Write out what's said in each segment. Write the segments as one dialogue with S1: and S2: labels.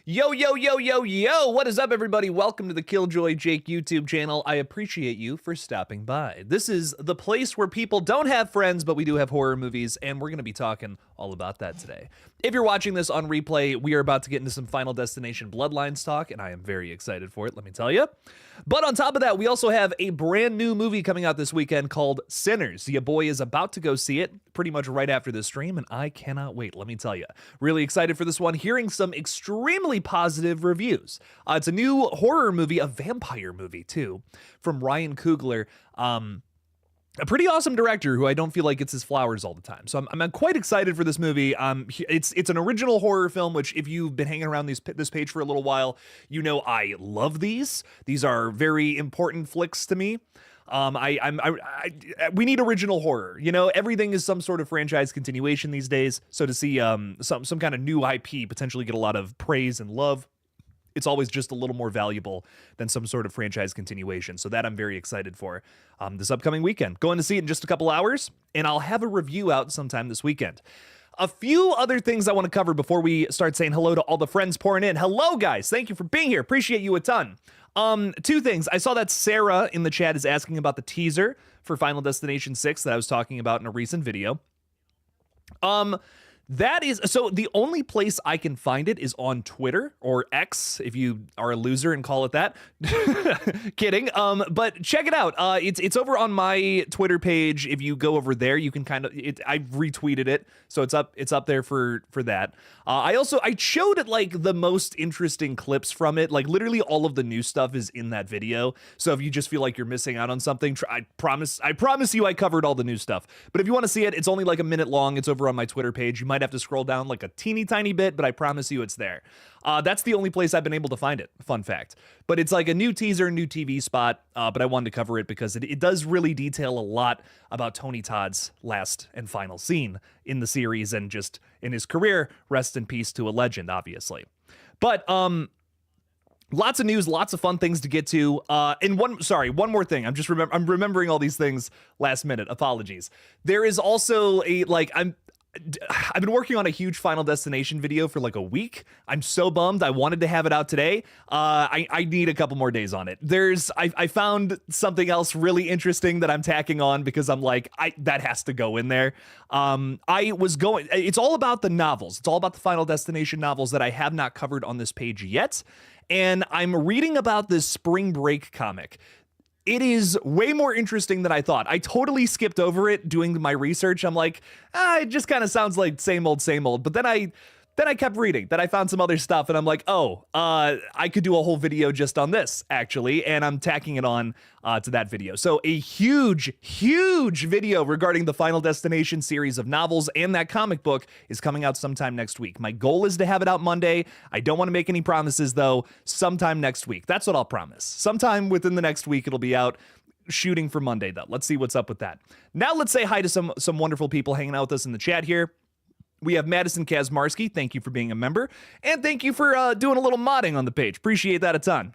S1: Yo, yo, yo, yo, yo, what is up, everybody? Welcome to the KillJoy Jake YouTube channel. I appreciate you for stopping by. This is the place where people don't have friends, but we do have horror movies, and we're going to be talking all about that today. If you're watching this on replay, we are about to get into some Final Destination Bloodlines talk, and I am very excited for it, let me tell you. But on top of that, we also have a brand new movie coming out this weekend called Sinners. Your boy is about to go see it pretty much right after this stream, and I cannot wait, let me tell you. Really excited for this one, hearing some extremely positive reviews. It's a new horror movie, a vampire movie too, from Ryan Coogler. A pretty awesome director who I don't feel like gets his flowers all the time. So I'm quite excited for this movie. It's an original horror film, which if you've been hanging around this page for a little while, you know I love these. These are very important flicks to me. We need original horror. You know, everything is some sort of franchise continuation these days. So to see some kind of new IP potentially get a lot of praise and love, it's always just a little more valuable than some sort of franchise continuation. So that I'm very excited for this upcoming weekend. Going to see it in just a couple hours, and I'll have a review out sometime this weekend. A few other things I want to cover before we start saying hello to all the friends pouring in. Hello, guys. Thank you for being here. Appreciate you a ton. Two things. I saw that Sarah in the chat is asking about the teaser for Final Destination 6 that I was talking about in a recent video. That is, so the only place I can find it is on Twitter, or X, if you are a loser and call it that. Kidding. But check it out. It's over on my Twitter page. If you go over there, you can I've retweeted it, so it's up there for that. I showed it like the most interesting clips from it. Like literally all of the new stuff is in that video. So if you just feel like you're missing out on something, I promise you I covered all the new stuff. But if you want to see it, it's only like a minute long. It's over on my Twitter page. You might have to scroll down like a teeny tiny bit, but I promise you it's there. That's the only place I've been able to find it. Fun fact. But it's like a new teaser, new TV spot, but I wanted to cover it because it does really detail a lot about Tony Todd's last and final scene in the series and just in his career. Rest in peace to a legend, obviously. But lots of news, lots of fun things to get to. And one more thing. I'm remembering all these things last minute. Apologies. There is also I've been working on a huge Final Destination video for like a week. I'm so bummed. I wanted to have it out today. I need a couple more days on it. I found something else really interesting that I'm tacking on because I'm like, that has to go in there. It's all about the novels. It's all about the Final Destination novels that I have not covered on this page yet. And I'm reading about this Spring Break comic. It is way more interesting than I thought. I totally skipped over it doing my research. I'm like, it just kind of sounds like same old, same old. But then I kept reading. Then I found some other stuff, and I'm like, I could do a whole video just on this, actually, and I'm tacking it on to that video. So a huge, huge video regarding the Final Destination series of novels and that comic book is coming out sometime next week. My goal is to have it out Monday. I don't want to make any promises, though. Sometime next week. That's what I'll promise. Sometime within the next week, it'll be out. Shooting for Monday, though. Let's see what's up with that. Now let's say hi to some wonderful people hanging out with us in the chat here. We have Madison Kazmarski. Thank you for being a member. And thank you for doing a little modding on the page. Appreciate that a ton.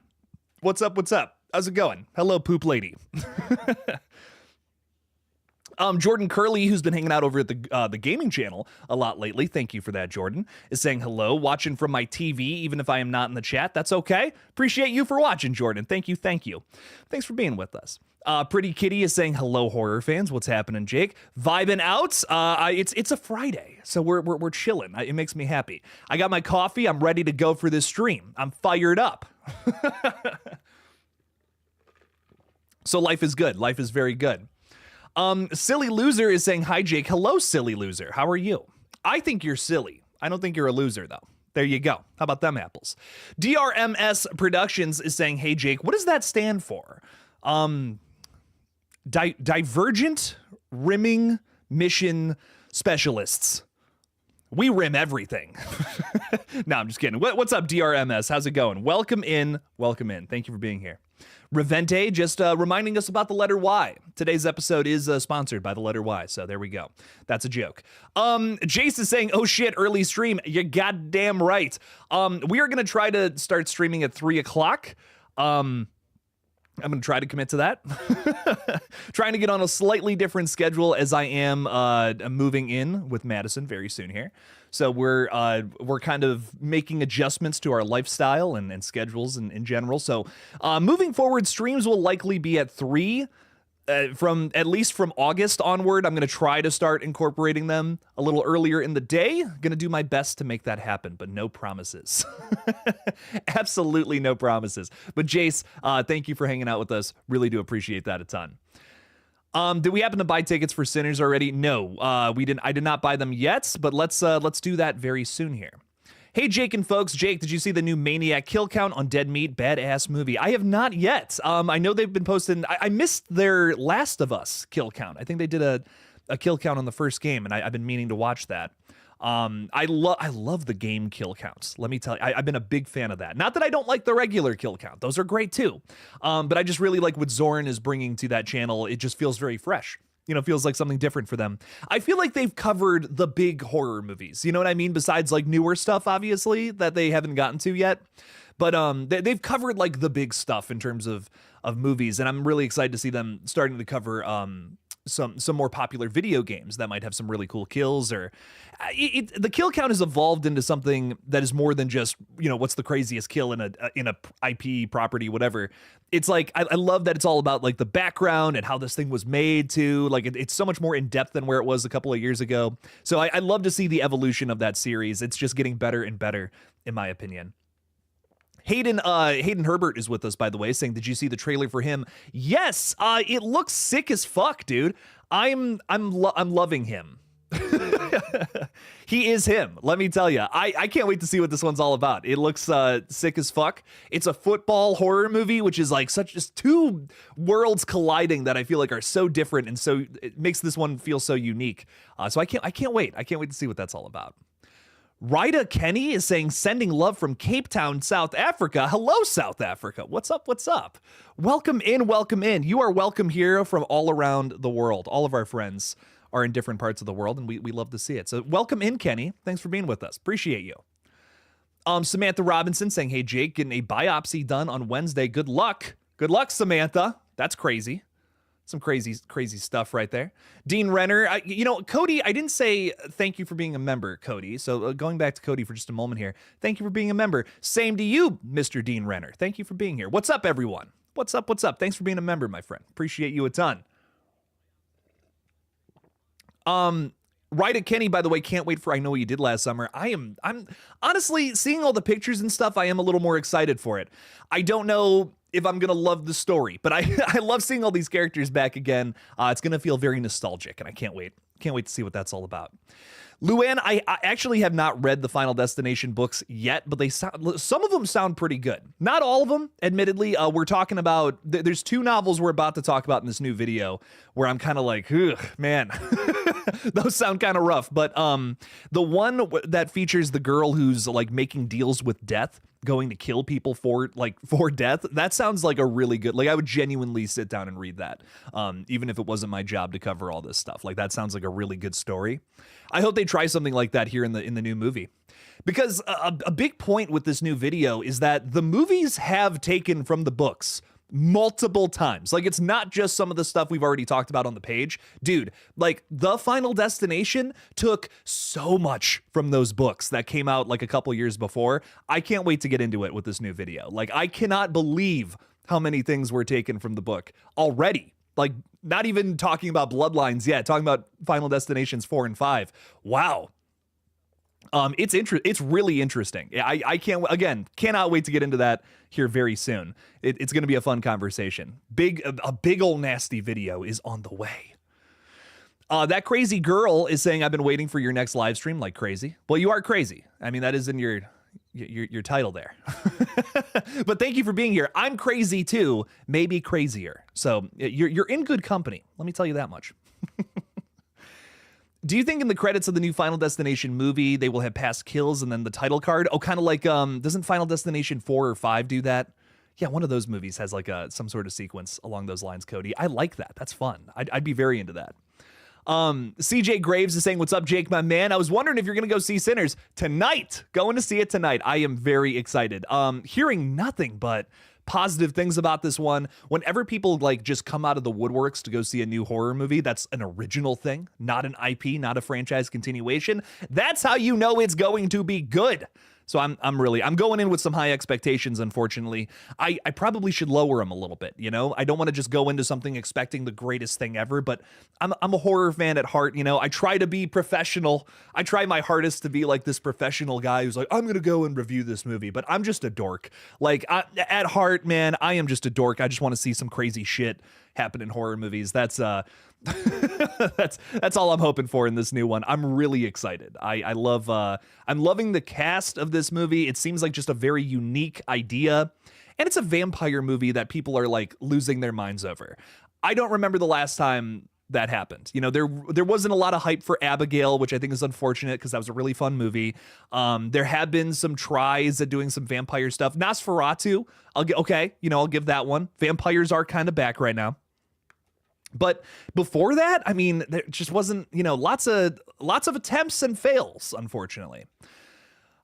S1: What's up? What's up? How's it going? Hello, poop lady. Jordan Curley, who's been hanging out over at the gaming channel a lot lately. Thank you for that, Jordan. Is saying hello, watching from my TV, even if I am not in the chat. That's okay. Appreciate you for watching, Jordan. Thank you. Thank you. Thanks for being with us. Pretty Kitty is saying hello, horror fans. What's happening, Jake? Vibing out. It's a Friday, so we're chilling. It makes me happy. I got my coffee. I'm ready to go for this stream. I'm fired up. So life is good. Life is very good. Silly Loser is saying hi, Jake. Hello, Silly Loser. How are you? I think you're silly. I don't think you're a loser, though. There you go. How about them apples? DRMS Productions is saying, hey, Jake, what does that stand for? Divergent Rimming Mission Specialists. We rim everything. No, I'm just kidding. What's up, DRMS? How's it going? Welcome in. Welcome in. Thank you for being here. Revente just reminding us about the letter Y. Today's episode is sponsored by the letter Y, so there we go. That's a joke. Jace is saying, oh shit, early stream. You're goddamn right. We are going to try to start streaming at 3 o'clock. I'm going to try to commit to that. Trying to get on a slightly different schedule as I am moving in with Madison very soon here. So we're kind of making adjustments to our lifestyle and schedules in general. So moving forward, streams will likely be at 3. From at least from August onward. I'm going to try to start incorporating them a little earlier in the day. Going to do my best to make that happen, but no promises. Absolutely no promises. But Jace, thank you for hanging out with us. Really do appreciate that a ton. Did we happen to buy tickets for Sinners already? No, we didn't. I did not buy them yet, but let's do that very soon here. Hey, Jake and folks. Jake, did you see the new Maniac kill count on Dead Meat? Badass movie. I have not yet. I know they've been posting. I missed their Last of Us kill count. I think they did a kill count on the first game, and I've been meaning to watch that. I love the game kill counts. Let me tell you, I've been a big fan of that. Not that I don't like the regular kill count. Those are great too. But I just really like what Zoran is bringing to that channel. It just feels very fresh. You know, feels like something different for them. I feel like they've covered the big horror movies. You know what I mean? Besides like newer stuff, obviously, that they haven't gotten to yet. But they've covered like the big stuff in terms of movies. And I'm really excited to see them starting to cover some more popular video games that might have some really cool kills. Or the kill count has evolved into something that is more than just, you know, what's the craziest kill in a IP property, whatever. It's like I love that it's all about like the background and how this thing was made too. Like it's so much more in depth than where it was a couple of years ago. So I love to see the evolution of that series. It's just getting better and better, in my opinion. Hayden Herbert is with us, by the way, saying, did you see the trailer for him? Yes, it looks sick as fuck, dude. I'm loving him. He is him, let me tell you. I can't wait to see what this one's all about. It looks sick as fuck. It's a football horror movie, which is like just two worlds colliding that I feel like are so different, and so it makes this one feel so unique. So I can't wait. I can't wait to see what that's all about. Rida Kenny is saying, sending love from Cape Town, South Africa. Hello, South Africa. What's up? What's up? Welcome in. Welcome in. You are welcome here from all around the world. All of our friends are in different parts of the world, and we love to see it. So welcome in, Kenny. Thanks for being with us. Appreciate you. Samantha Robinson saying, hey, Jake, getting a biopsy done on Wednesday. Good luck. Good luck, Samantha. That's crazy. Some crazy stuff right there. Dean Renner, Cody, I didn't say thank you for being a member, Cody. So going back to Cody for just a moment here. Thank you for being a member. Same to you, Mr. Dean Renner. Thank you for being here. What's up, everyone? What's up? What's up? Thanks for being a member, my friend. Appreciate you a ton. Rida Kenny, by the way, can't wait for I Know What You Did Last Summer. I'm honestly seeing all the pictures and stuff. I am a little more excited for it. I don't know if I'm gonna love the story, but I love seeing all these characters back again. It's gonna feel very nostalgic, and I can't wait. Can't wait to see what that's all about. Luann, I actually have not read the Final Destination books yet, but some of them sound pretty good. Not all of them, admittedly. We're talking about, there's 2 novels we're about to talk about in this new video where I'm kind of like, ugh, man, those sound kind of rough. But the one that features the girl who's like making deals with death, going to kill people for death, that sounds like a really good, like I would genuinely sit down and read that, even if it wasn't my job to cover all this stuff. Like that sounds like a really good story. I hope they try something like that here in the new movie, because a big point with this new video is that the movies have taken from the books multiple times. Like it's not just some of the stuff we've already talked about on the page. Dude, like the Final Destination took so much from those books that came out like a couple years before. I can't wait to get into it with this new video. Like I cannot believe how many things were taken from the book already. Like not even talking about Bloodlines yet, talking about Final Destinations 4 and 5. Wow. It's really interesting. I cannot wait to get into that here very soon. It's going to be a fun conversation. A big old nasty video is on the way. That crazy girl is saying, I've been waiting for your next live stream like crazy. Well, you are crazy. I mean, that is in your title there. But thank you for being here. I'm crazy too, maybe crazier. So you're in good company. Let me tell you that much. Do you think in the credits of the new Final Destination movie, they will have past kills and then the title card? Oh, kind of like, doesn't Final Destination 4 or 5 do that? Yeah, one of those movies has like some sort of sequence along those lines, Cody. I like that. That's fun. I'd be very into that. CJ Graves is saying, what's up, Jake, my man? I was wondering if you're going to go see Sinners tonight. Going to see it tonight. I am very excited. Hearing nothing but positive things about this one. Whenever people like just come out of the woodworks to go see a new horror movie, that's an original thing, not an IP, not a franchise continuation. That's how you know it's going to be good. So I'm going in with some high expectations, unfortunately. I probably should lower them a little bit, you know? I don't want to just go into something expecting the greatest thing ever, but I'm a horror fan at heart, you know? I try to be professional. I try my hardest to be like this professional guy who's like, I'm going to go and review this movie, but I'm just a dork. Like, at heart, man, I am just a dork. I just want to see some crazy shit happen in horror movies. That's that's all I'm hoping for in this new one. I'm really excited. I'm loving the cast of this movie. It seems like just a very unique idea, and it's a vampire movie that people are like losing their minds over. I don't remember the last time that happened. You know, there wasn't a lot of hype for Abigail, which I think is unfortunate because that was a really fun movie. There have been some tries at doing some vampire stuff. Nosferatu, I'll give that one. Vampires are kind of back right now. But before that, I mean, there just wasn't, you know, lots of attempts and fails, unfortunately.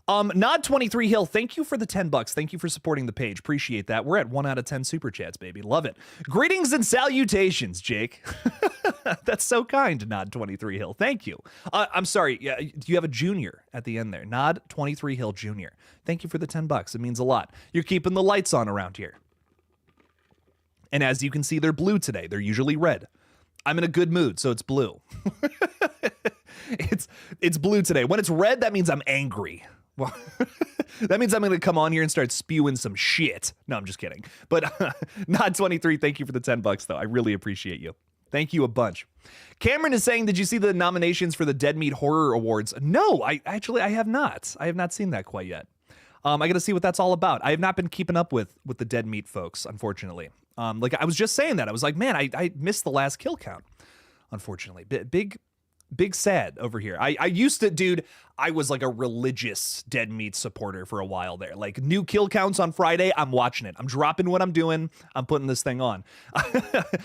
S1: Nod23 Hill, thank you for the $10. Thank you for supporting the page. Appreciate that. We're at 1 out of 10 super chats, baby. Love it. Greetings and salutations, Jake. That's so kind, Nod23 Hill. Thank you. I'm sorry. Yeah, you have a junior at the end there. Nod23 Hill Jr. Thank you for the $10. It means a lot. You're keeping the lights on around here. And as you can see, they're blue today. They're usually red. I'm in a good mood, so it's blue. It's blue today. When it's red, that means I'm angry. Well, that means I'm going to come on here and start spewing some shit. No, I'm just kidding. But Nod23, thank you for the $10, though. I really appreciate you. Thank you a bunch. Cameron is saying, did you see the nominations for the Dead Meat Horror Awards? No, I have not. I have not seen that quite yet. I got to see what that's all about. I have not been keeping up with the Dead Meat folks, unfortunately. Like I was just saying that. I was like, man, I missed the last kill count, unfortunately. Big sad over here. I used to, dude, I was like a religious Dead Meat supporter for a while there. Like new kill counts on Friday, I'm watching it. I'm dropping what I'm doing. I'm putting this thing on.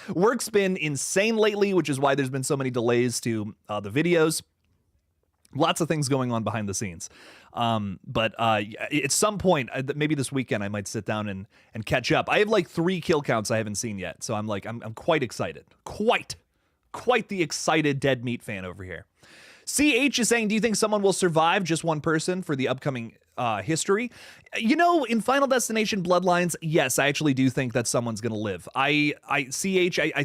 S1: Work's been insane lately, which is why there's been so many delays to the videos. Lots of things going on behind the scenes. But at some point, maybe this weekend, I might sit down and catch up. I have like 3 kill counts I haven't seen yet. So I'm quite excited. Quite the excited Dead Meat fan over here. CH is saying, do you think someone will survive, just one person, for the upcoming history? You know, in Final Destination Bloodlines, yes, I actually do think that someone's going to live. I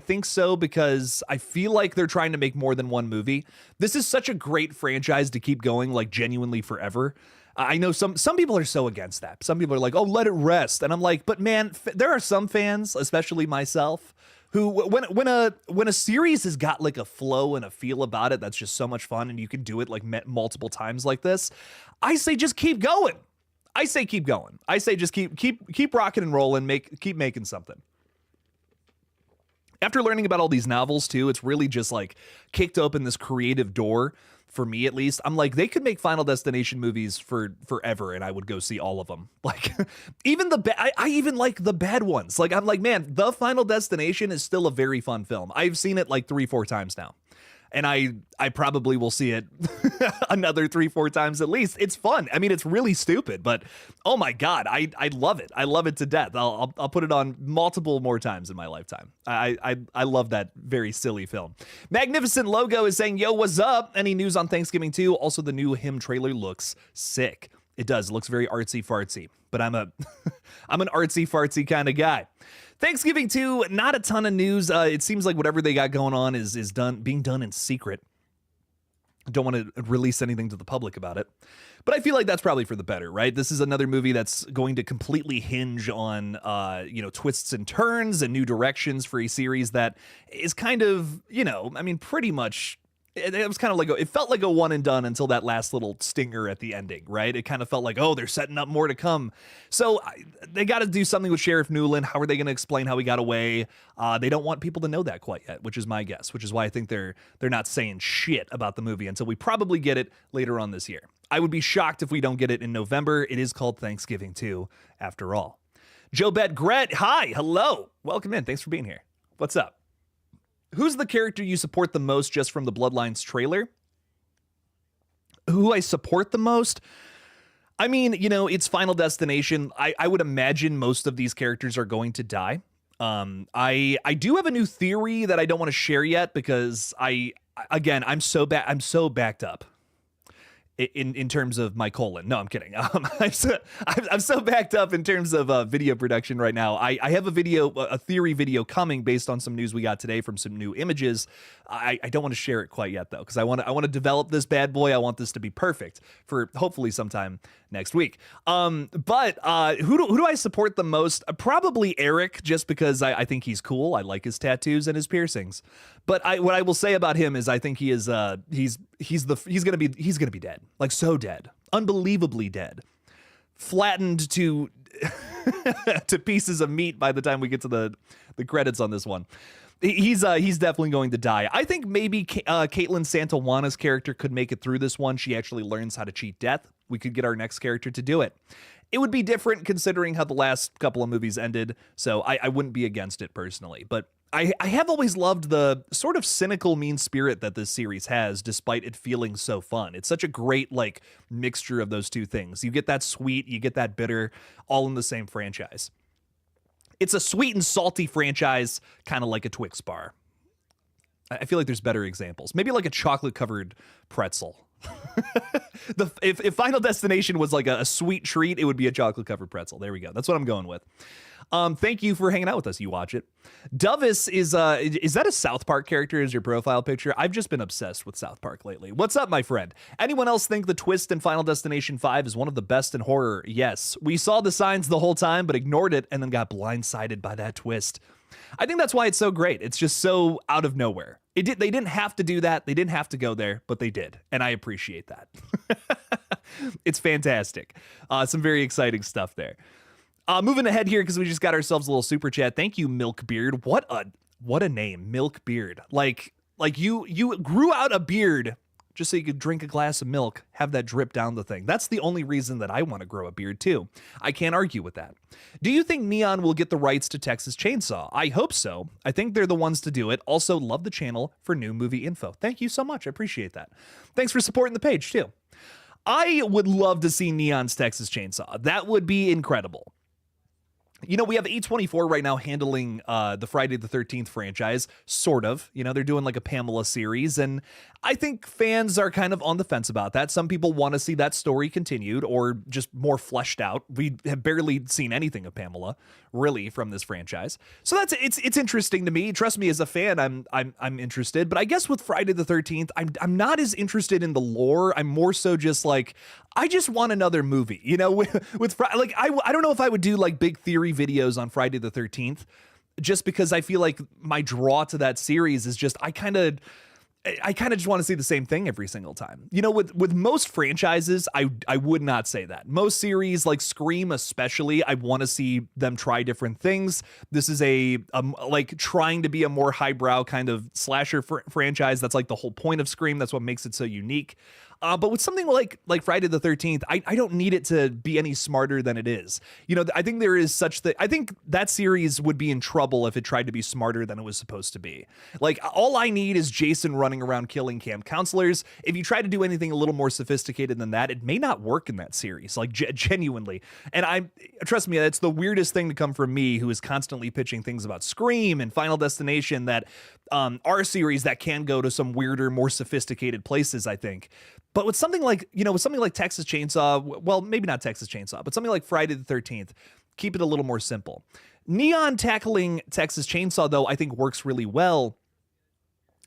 S1: think so because I feel like they're trying to make more than one movie. This is such a great franchise to keep going, like, genuinely forever. I know some people are so against that. Some people are like, oh, let it rest. And I'm like, but man, there are some fans, especially myself, who when a series has got like a flow and a feel about it that's just so much fun, and you can do it like multiple times like this, I say just keep going. I say keep going. I say just keep rocking and rolling, keep making something. After learning about all these novels too, it's really just like kicked open this creative door. For me, at least, I'm like, they could make Final Destination movies for forever, and I would go see all of them. Like, even I even like the bad ones. Like, I'm like, man, The Final Destination is still a very fun film. I've seen it like 3-4 times now, and I probably will see it another 3-4 times at least. It's fun. I mean, it's really stupid, but oh my god, I love it. I love it to death. I'll put it on multiple more times in my lifetime. I love that very silly film. Magnificent Logo is saying, yo, what's up? Any news on Thanksgiving 2? Also, the new Him trailer looks sick. It does. It looks very artsy fartsy, but I'm an artsy fartsy kind of guy. Thanksgiving 2, not a ton of news. It seems like whatever they got going on is being done in secret. Don't want to release anything to the public about it, but I feel like that's probably for the better, right? This is another movie that's going to completely hinge on, twists and turns and new directions for a series that is kind of, I mean, pretty much. It was kind of like it felt like a one and done until that last little stinger at the ending, right? It kind of felt like, oh, they're setting up more to come. So they got to do something with Sheriff Newland. How are they going to explain how he got away? They don't want people to know that quite yet, which is my guess, which is why I think they're not saying shit about the movie until we probably get it later on this year. I would be shocked if we don't get it in November. It is called Thanksgiving 2, after all. Joe Bet Gret, hi, hello. Welcome in. Thanks for being here. What's up? Who's the character you support the most just from the Bloodlines trailer? Who I support the most? I mean, it's Final Destination. I would imagine most of these characters are going to die. I do have a new theory that I don't want to share yet because I'm so backed up in terms of my colon. No, I'm kidding. I'm so backed up in terms of video production right now. I have a theory video coming based on some news we got today from some new images. I don't want to share it quite yet though, because I want to develop this bad boy. I want this to be perfect for hopefully sometime next week. But who do I support the most? Probably Eric, just because I think he's cool. I like his tattoos and his piercings. But what I will say about him is I think he is he's gonna be dead. Like, so dead, unbelievably dead, flattened to to pieces of meat by the time we get to the credits on this one. He's definitely going to die. I think maybe Caitlin Santawana's character could make it through this one. She actually learns how to cheat death. We could get our next character to do it. It would be different considering how the last couple of movies ended, so I wouldn't be against it personally. But I have always loved the sort of cynical, mean spirit that this series has, despite it feeling so fun. It's such a great, like, mixture of those two things. You get that sweet, you get that bitter, all in the same franchise. It's a sweet and salty franchise, kind of like a Twix bar. I feel like there's better examples. Maybe like a chocolate-covered pretzel. If Final Destination was like a sweet treat, it would be a chocolate-covered pretzel. There we go. That's what I'm going with. Thank you for hanging out with us. You watch it. Dovis is that a South Park character as your profile picture? I've just been obsessed with South Park lately. What's up, my friend? Anyone else think the twist in Final Destination 5 is one of the best in horror? Yes. We saw the signs the whole time, but ignored it and then got blindsided by that twist. I think that's why it's so great. It's just so out of nowhere. They didn't have to do that. They didn't have to go there, but they did. And I appreciate that. It's fantastic. Some very exciting stuff there. Moving ahead here, because we just got ourselves a little super chat. Thank you, Milkbeard. What a name, Milkbeard. Like you grew out a beard just so you could drink a glass of milk, have that drip down the thing. That's the only reason that I want to grow a beard too. I can't argue with that. Do you think Neon will get the rights to Texas Chainsaw? I hope so. I think they're the ones to do it. Also, love the channel for new movie info. Thank you so much. I appreciate that. Thanks for supporting the page too. I would love to see Neon's Texas Chainsaw. That would be incredible. We have A24 right now handling the Friday the 13th franchise, sort of. They're doing like a Pamela series, and I think fans are kind of on the fence about that. Some people want to see that story continued or just more fleshed out. We have barely seen anything of Pamela, really, from this franchise. So it's interesting to me. Trust me, as a fan, I'm interested. But I guess with Friday the 13th, I'm not as interested in the lore. I'm more so just like, I just want another movie. With like I don't know if I would do like big theory videos on Friday the 13th, just because I feel like my draw to that series is just I kind of just want to see the same thing every single time. With most franchises, I would not say that. Most series, like Scream especially, I want to see them try different things. This is like trying to be a more highbrow kind of slasher franchise. That's like the whole point of Scream. That's what makes it so unique. But with something like Friday the 13th, I don't need it to be any smarter than it is. I think there is I think that series would be in trouble if it tried to be smarter than it was supposed to be. Like, all I need is Jason running around killing camp counselors. If you try to do anything a little more sophisticated than that, it may not work in that series, like genuinely. And trust me, that's the weirdest thing to come from me, who is constantly pitching things about Scream and Final Destination that are series that can go to some weirder, more sophisticated places, I think. But with something like, Texas Chainsaw, well, maybe not Texas Chainsaw, but something like Friday the 13th, keep it a little more simple. Neon tackling Texas Chainsaw, though, I think works really well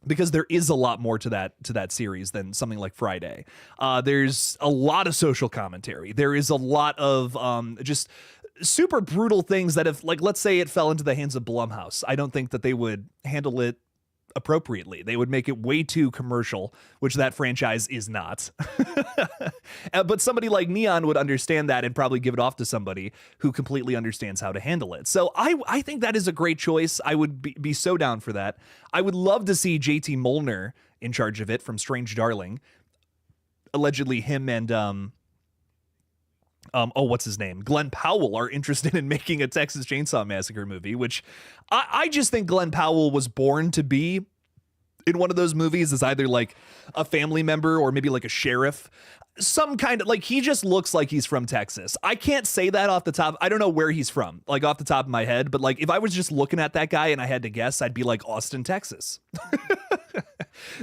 S1: because there is a lot more to that series than something like Friday. There's a lot of social commentary. There is a lot of just super brutal things that if, like, let's say it fell into the hands of Blumhouse, I don't think that they would handle it appropriately. They would make it way too commercial, which that franchise is not. But somebody like Neon would understand that and probably give it off to somebody who completely understands how to handle it. So I think that is a great choice. I would be so down for that. I would love to see JT Molnar in charge of it from Strange Darling. Allegedly him and what's his name? Glenn Powell are interested in making a Texas Chainsaw Massacre movie, which I just think Glenn Powell was born to be in one of those movies as either like a family member or maybe like a sheriff. Some kind of like, he just looks like he's from Texas. I can't say that off the top. I don't know where he's from, like off the top of my head, but like if I was just looking at that guy and I had to guess, I'd be like Austin, Texas.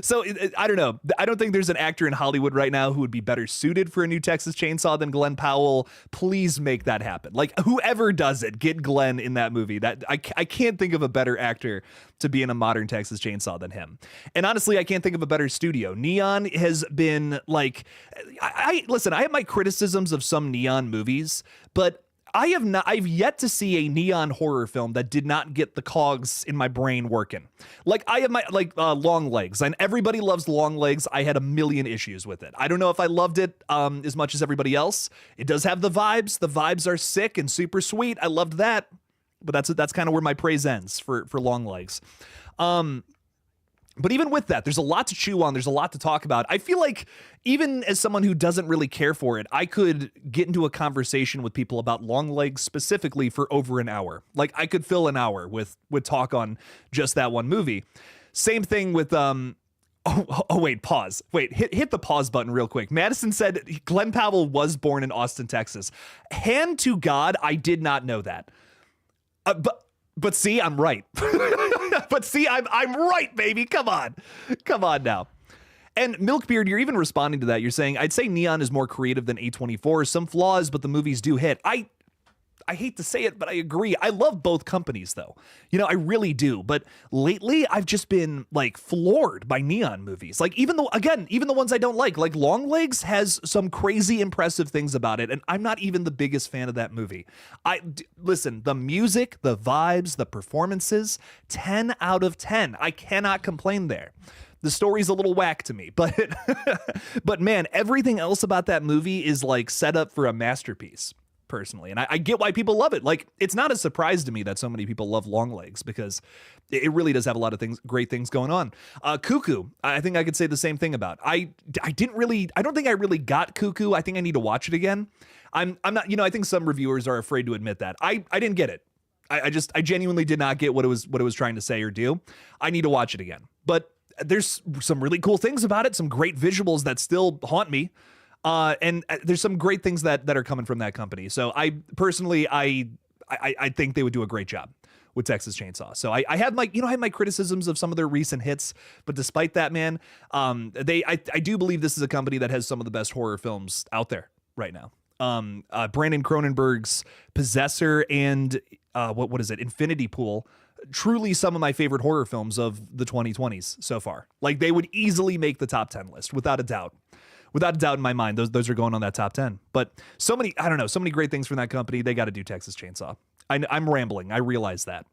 S1: So I don't know. I don't think there's an actor in Hollywood right now who would be better suited for a new Texas Chainsaw than Glenn Powell. Please make that happen. Like whoever does it, get Glenn in that movie. That I can't think of a better actor to be in a modern Texas Chainsaw than him. And honestly, I can't think of a better studio. Neon has been like, listen, I have my criticisms of some Neon movies, but I've yet to see a Neon horror film that did not get the cogs in my brain working. Like I have my Long Legs, and everybody loves Long Legs. I had a million issues with it. I don't know if I loved it as much as everybody else. It does have the vibes. The vibes are sick and super sweet. I loved that. But that's kind of where my praise ends for Long Legs. But even with that, there's a lot to chew on. There's a lot to talk about. I feel like even as someone who doesn't really care for it, I could get into a conversation with people about Long Legs specifically for over an hour. Like I could fill an hour with talk on just that one movie. Same thing with wait, pause. Wait, hit the pause button real quick. Madison said Glenn Powell was born in Austin, Texas. Hand to God, I did not know that. But see, I'm right. But see, I'm right, baby. Come on now. And Milkbeard, you're even responding to that. You're saying, I'd say Neon is more creative than A24. Some flaws, but the movies do hit. I hate to say it, but I agree. I love both companies, though. You know, I really do. But lately, I've just been like floored by Neon movies. Like even the ones I don't like Long Legs has some crazy impressive things about it. And I'm not even the biggest fan of that movie. Listen, the music, the vibes, the performances, 10 out of 10. I cannot complain there. The story's a little whack to me, but but man, everything else about that movie is like set up for a masterpiece. Personally, and I get why people love it. Like, it's not a surprise to me that so many people love Long Legs because it really does have a lot of great things going on. Cuckoo, I think I could say the same thing about. I don't think I really got Cuckoo. I think I need to watch it again. I'm not, I think some reviewers are afraid to admit that. I didn't get it. I genuinely did not get what it was trying to say or do. I need to watch it again. But there's some really cool things about it, some great visuals that still haunt me. And there's some great things that are coming from that company. So I personally, I think they would do a great job with Texas Chainsaw. So I have my criticisms of some of their recent hits, but despite that, man, I do believe this is a company that has some of the best horror films out there right now. Brandon Cronenberg's Possessor and what is it? Infinity Pool. Truly some of my favorite horror films of the 2020s so far. Like they would easily make the top 10 list without a doubt. Without a doubt in my mind, those are going on that top 10. But so many great things from that company. They got to do Texas Chainsaw. I'm rambling. I realize that.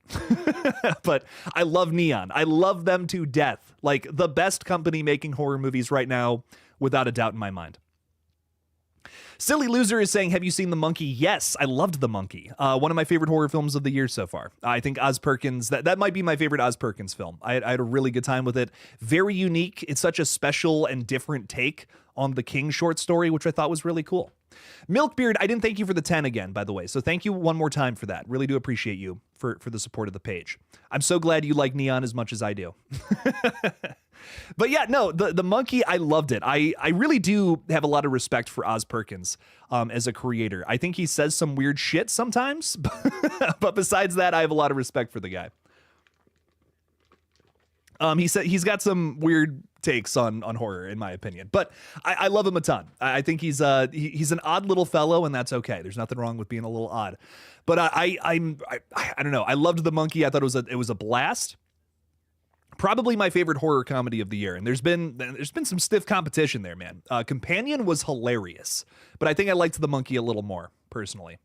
S1: But I love Neon. I love them to death. Like the best company making horror movies right now, without a doubt in my mind. Silly Loser is saying, have you seen The Monkey? Yes, I loved The Monkey. One of my favorite horror films of the year so far. I think Oz Perkins, that might be my favorite Oz Perkins film. I had a really good time with it. Very unique. It's such a special and different take on the King short story, which I thought was really cool. Milkbeard, I didn't thank you for the 10 again, by the way. So thank you one more time for that. Really do appreciate you for the support of the page. I'm so glad you like Neon as much as I do. But yeah, no, the Monkey, I loved it. I really do have a lot of respect for Oz Perkins as a creator. I think he says some weird shit sometimes, but besides that, I have a lot of respect for the guy. He said he's got some weird takes on horror, in my opinion, but I love him a ton. I think he's an odd little fellow, and that's okay. There's nothing wrong with being a little odd. But I don't know. I loved The Monkey. I thought it was a blast. Probably my favorite horror comedy of the year, and there's been some stiff competition there, man. Companion was hilarious, but I think I liked The Monkey a little more personally.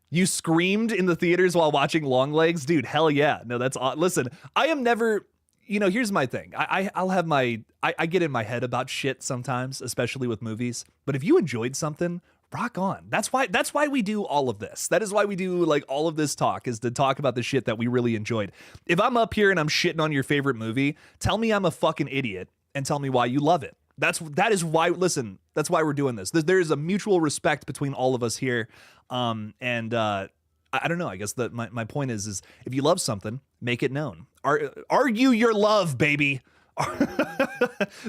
S1: You screamed in the theaters while watching Long Legs? Dude, hell yeah. No, that's odd. Listen, I am never, here's my thing. I'll have I get in my head about shit sometimes, especially with movies. But if you enjoyed something, rock on. That's why we do all of this. That is why we do like all of this talk, is to talk about the shit that we really enjoyed. If I'm up here and I'm shitting on your favorite movie, tell me I'm a fucking idiot and tell me why you love it. That's why we're doing this. There is a mutual respect between all of us here. I don't know. I guess my point is if you love something, make it known. Argue your love, baby.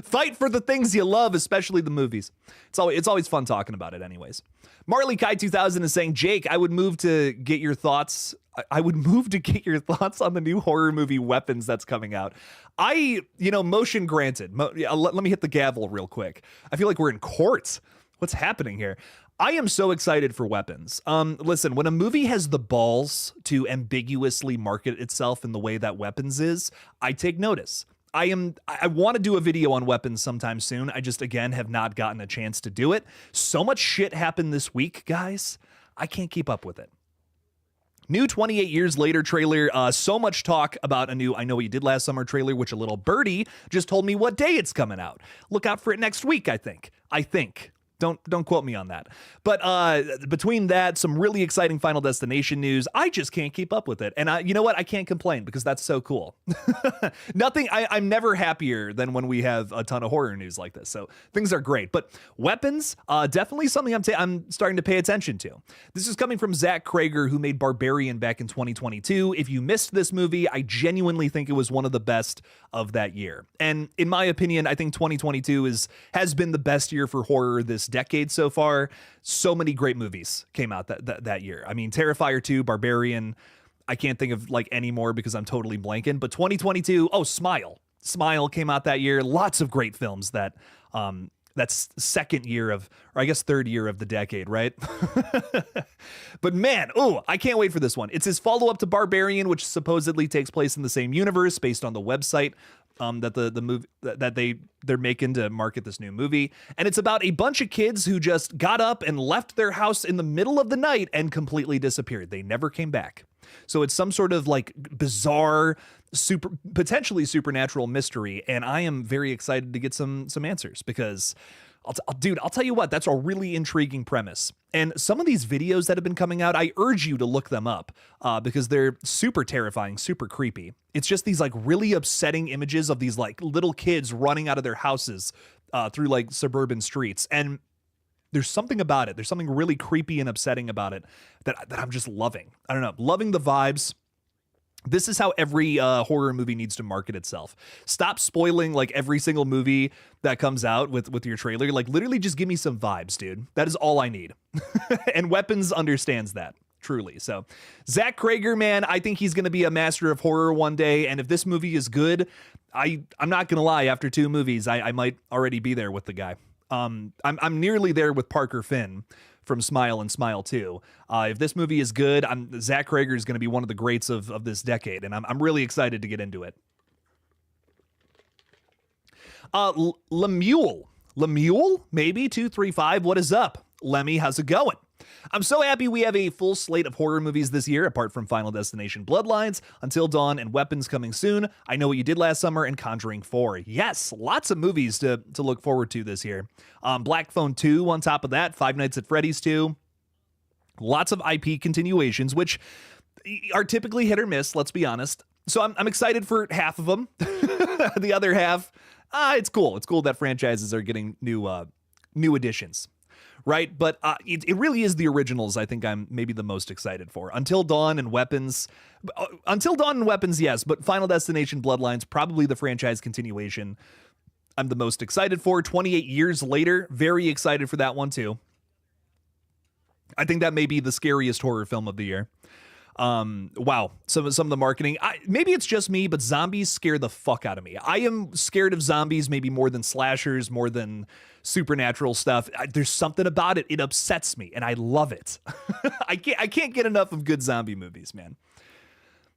S1: Fight for the things you love, especially the movies. It's always fun talking about it anyways. Marley Kai 2000 is saying, Jake, I would move to get your thoughts. I would move to get your thoughts on the new horror movie Weapons that's coming out. Motion granted. Let me hit the gavel real quick. I feel like we're in court. What's happening here? I am so excited for Weapons. Listen, when a movie has the balls to ambiguously market itself in the way that Weapons is, I take notice. I want to do a video on Weapons sometime soon. I just, again, have not gotten a chance to do it. So much shit happened this week, guys. I can't keep up with it. New 28 Years Later trailer. So much talk about a new I Know What You Did Last Summer trailer, which a little birdie just told me what day it's coming out. Look out for it next week, I think. Don't quote me on that. But between that, some really exciting Final Destination news. I just can't keep up with it. And you know what? I can't complain because that's so cool. I'm never happier than when we have a ton of horror news like this. So things are great. But Weapons, definitely something I'm starting to pay attention to. This is coming from Zach Krager, who made Barbarian back in 2022. If you missed this movie, I genuinely think it was one of the best of that year. And in my opinion, I think 2022 has been the best year for horror this decade so far. So many great movies came out that year. I mean, Terrifier 2, Barbarian, I can't think of like any more because I'm totally blanking, but 2022, Smile came out that year. Lots of great films that's second year of, or I guess third year of the decade, right? But man, I can't wait for this one. It's his follow-up to Barbarian, which supposedly takes place in the same universe based on the website that the movie that they're making to market this new movie. And it's about a bunch of kids who just got up and left their house in the middle of the night and completely disappeared. They never came back. So it's some sort of like bizarre, potentially supernatural mystery. And I am very excited to get some answers because I'll tell you what, that's a really intriguing premise. And some of these videos that have been coming out, I urge you to look them up because they're super terrifying, super creepy. It's just these like really upsetting images of these like little kids running out of their houses through like suburban streets. And there's something about it. There's something really creepy and upsetting about it that I'm just loving. I don't know, loving the vibes. This is how every horror movie needs to market itself. Stop spoiling like every single movie that comes out with your trailer. Like literally just give me some vibes, dude. That is all I need. And Weapons understands that, truly. So Zach Krager, man, I think he's going to be a master of horror one day. And if this movie is good, I'm not going to lie, after 2 movies, I might already be there with the guy. I'm nearly there with Parker Finn from Smile and Smile 2. If this movie is good, Zach Krager is going to be one of the greats of this decade, and I'm really excited to get into it. Lemuel, maybe 235. What is up, Lemmy? How's it going? I'm so happy we have a full slate of horror movies this year, apart from Final Destination Bloodlines, Until Dawn, and Weapons coming soon. I Know What You Did Last Summer, and Conjuring 4. Yes, lots of movies to look forward to this year. Black Phone 2 on top of that, Five Nights at Freddy's 2. Lots of IP continuations, which are typically hit or miss, let's be honest. So I'm excited for half of them. The other half, it's cool. It's cool that franchises are getting new additions. Right, but it really is the originals I think I'm maybe the most excited for. Until Dawn and Weapons, yes, but Final Destination Bloodlines, probably the franchise continuation I'm the most excited for. 28 Years Later, very excited for that one too. I think that may be the scariest horror film of the year. Wow, some of the marketing, maybe it's just me, but zombies scare the fuck out of me. I am scared of zombies maybe more than slashers, more than supernatural stuff. There's something about it upsets me, and I love it. I can't get enough of good zombie movies, man.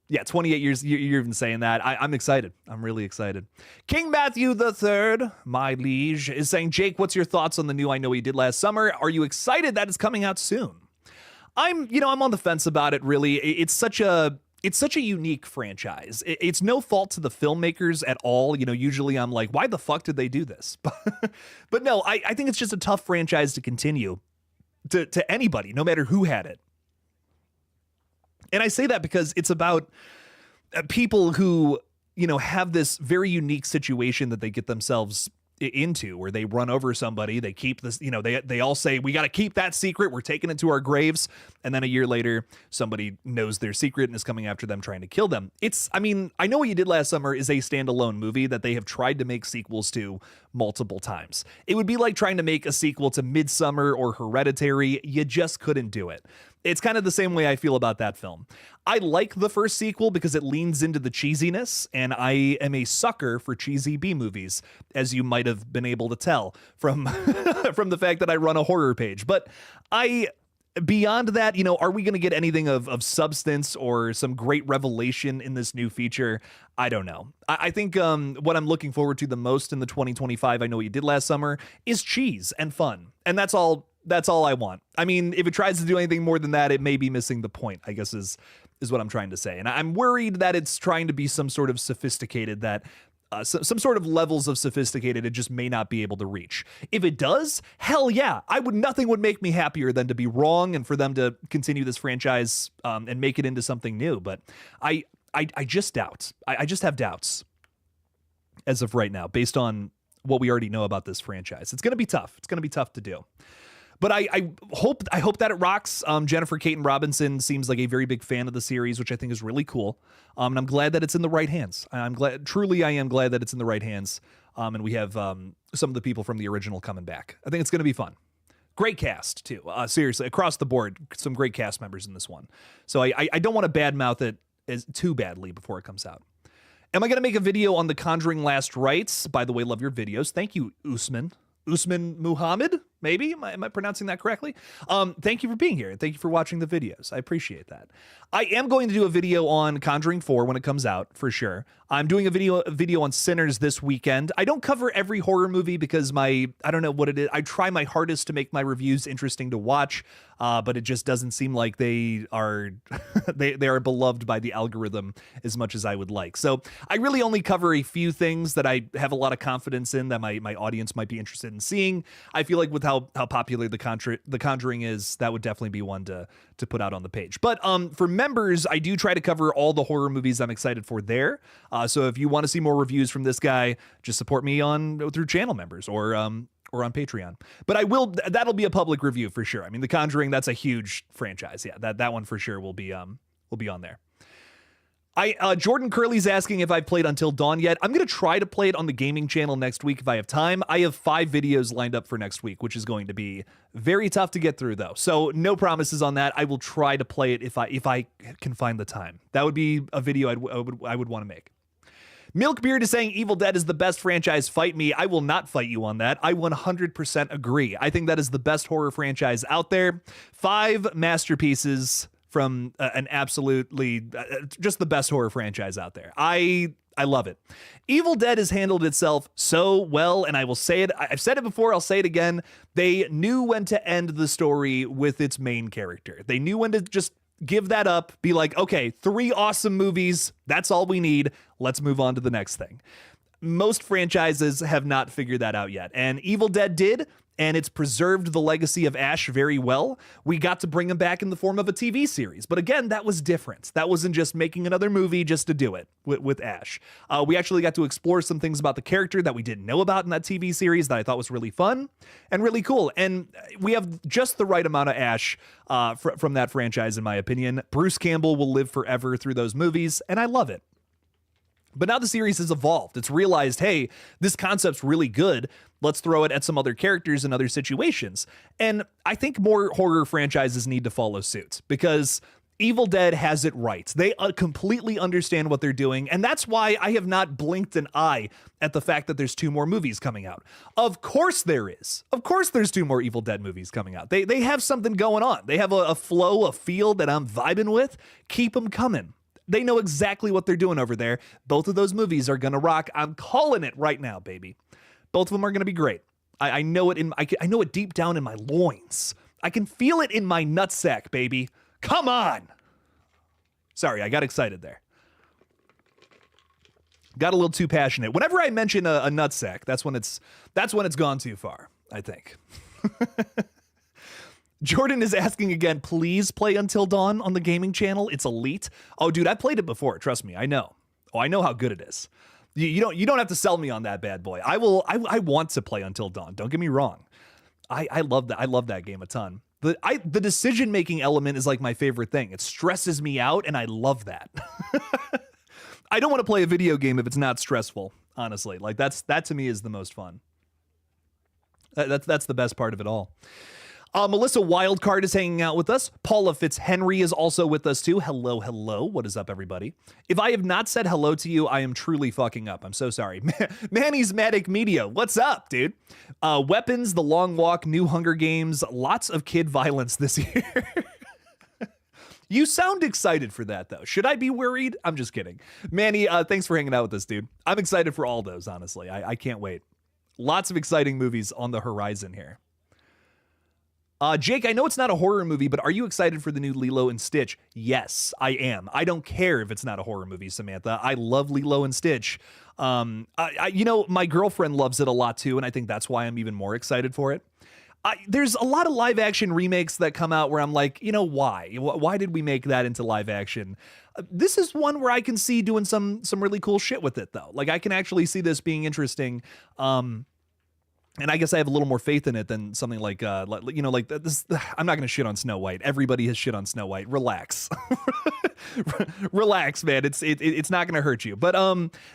S1: Yeah, 28 years, you're even saying that. I'm excited. I'm really excited. King Matthew III, my liege, is saying, Jake, what's your thoughts on the new I Know What You Did Last Summer? Are you excited that it's coming out soon? I'm on the fence about it, really. It's such a unique franchise. It's no fault to the filmmakers at all. Usually I'm like, why the fuck did they do this? But no, I think it's just a tough franchise to continue to anybody, no matter who had it. And I say that because it's about people who, have this very unique situation that they get themselves into, where they run over somebody, they keep this, they all say, we got to keep that secret, we're taking it to our graves, and then a year later somebody knows their secret and is coming after them, trying to kill them. I Know What You Did Last Summer is a standalone movie that they have tried to make sequels to multiple times. It would be like trying to make a sequel to Midsummer or Hereditary. You just couldn't do it. It's kind of the same way I feel about that film. I like the first sequel because it leans into the cheesiness, and I am a sucker for cheesy B movies, as you might have been able to tell from from the fact that I run a horror page. But beyond that, are we going to get anything of substance or some great revelation in this new feature? I don't know. I think what I'm looking forward to the most in the 2025 I Know What You Did Last Summer is cheese and fun. And that's all I want. I mean, if it tries to do anything more than that, it may be missing the point, I guess is what I'm trying to say. And I'm worried that it's trying to be some sort of sophisticated that some sort of levels of sophisticated it just may not be able to reach. If it does, hell yeah, nothing would make me happier than to be wrong and for them to continue this franchise and make it into something new. But I just doubt. I just have doubts as of right now, based on what we already know about this franchise. It's going to be tough. It's going to be tough to do. But I hope that it rocks. Jennifer Caton Robinson seems like a very big fan of the series, which I think is really cool. And I'm glad that it's in the right hands. I am glad that it's in the right hands. And we have some of the people from the original coming back. I think it's going to be fun. Great cast too. Seriously, across the board, some great cast members in this one. So I don't want to badmouth it as too badly before it comes out. Am I going to make a video on The Conjuring Last Rites? By the way, love your videos. Thank you, Usman Muhammad, maybe? Am I pronouncing that correctly? Thank you for being here. Thank you for watching the videos. I appreciate that. I am going to do a video on Conjuring 4 when it comes out, for sure. I'm doing a video on Sinners this weekend. I don't cover every horror movie because I don't know what it is. I try my hardest to make my reviews interesting to watch, but it just doesn't seem like they are they are beloved by the algorithm as much as I would like. So I really only cover a few things that I have a lot of confidence in that my audience might be interested in seeing. I feel like with how popular The Conjuring is, that would definitely be one to put out on the page. But for members, I do try to cover all the horror movies I'm excited for there. So if you want to see more reviews from this guy, just support me through channel members or on Patreon. But that'll be a public review for sure. I mean, The Conjuring, that's a huge franchise. Yeah, that one for sure will be on there. Jordan Curley's asking if I've played Until Dawn yet. I'm going to try to play it on the gaming channel next week if I have time. I have 5 videos lined up for next week, which is going to be very tough to get through, though. So no promises on that. I will try to play it if I can find the time. That would be a video I would want to make. Milkbeard is saying Evil Dead is the best franchise. Fight me. I will not fight you on that. I 100% agree. I think that is the best horror franchise out there. 5 masterpieces from an absolutely just the best horror franchise out there. I love it. Evil Dead has handled itself so well, and I will say it. I've said it before. I'll say it again. They knew when to end the story with its main character. They knew when to just give that up, be like, okay, 3 awesome movies. That's all we need. Let's move on to the next thing. Most franchises have not figured that out yet, and Evil Dead did, and it's preserved the legacy of Ash very well. We got to bring him back in the form of a TV series, but again, that was different. That wasn't just making another movie just to do it with Ash. We actually got to explore some things about the character that we didn't know about in that TV series that I thought was really fun and really cool, and we have just the right amount of Ash from that franchise, in my opinion. Bruce Campbell will live forever through those movies, and I love it. But now the series has evolved. It's realized, hey, this concept's really good. Let's throw it at some other characters and other situations. And I think more horror franchises need to follow suit because Evil Dead has it right. They completely understand what they're doing. And that's why I have not blinked an eye at the fact that there's 2 more movies coming out. Of course there is. Of course there's 2 more Evil Dead movies coming out. They have something going on. They have a flow, a feel that I'm vibing with. Keep them coming. They know exactly what they're doing over there. Both of those movies are going to rock. I'm calling it right now, baby. Both of them are going to be great. I know it I know it deep down in my loins. I can feel it in my nutsack, baby. Come on. Sorry, I got excited there. Got a little too passionate. Whenever I mention a nutsack, that's when it's gone too far, I think. Jordan is asking again, please play Until Dawn on the gaming channel. It's elite. Oh, dude, I played it before. Trust me, I know. Oh, I know how good it is. You don't have to sell me on that bad boy. I want to play Until Dawn. Don't get me wrong. I love that. I love that game a ton. The decision making element is like my favorite thing. It stresses me out, and I love that. I don't want to play a video game if it's not stressful. Honestly, like that to me is the most fun. That's the best part of it all. Melissa Wildcard is hanging out with us. Paula Fitzhenry is also with us too. Hello, hello. What is up, everybody? If I have not said hello to you, I am truly fucking up. I'm so sorry. Manny's Matic Media. What's up, dude? Weapons, The Long Walk, New Hunger Games, lots of kid violence this year. You sound excited for that, though. Should I be worried? I'm just kidding. Manny, thanks for hanging out with us, dude. I'm excited for all those, honestly. I can't wait. Lots of exciting movies on the horizon here. Jake, I know it's not a horror movie, but are you excited for the new Lilo and Stitch? Yes, I am. I don't care if it's not a horror movie, Samantha. I love Lilo and Stitch. My girlfriend loves it a lot too, and I think that's why I'm even more excited for it. There's a lot of live action remakes that come out where I'm like, why? Why did we make that into live action? This is one where I can see doing some really cool shit with it, though. Like, I can actually see this being interesting. And I guess I have a little more faith in it than something like this. I'm not going to shit on Snow White. Everybody has shit on Snow White. Relax. Relax, man. It's not going to hurt you. But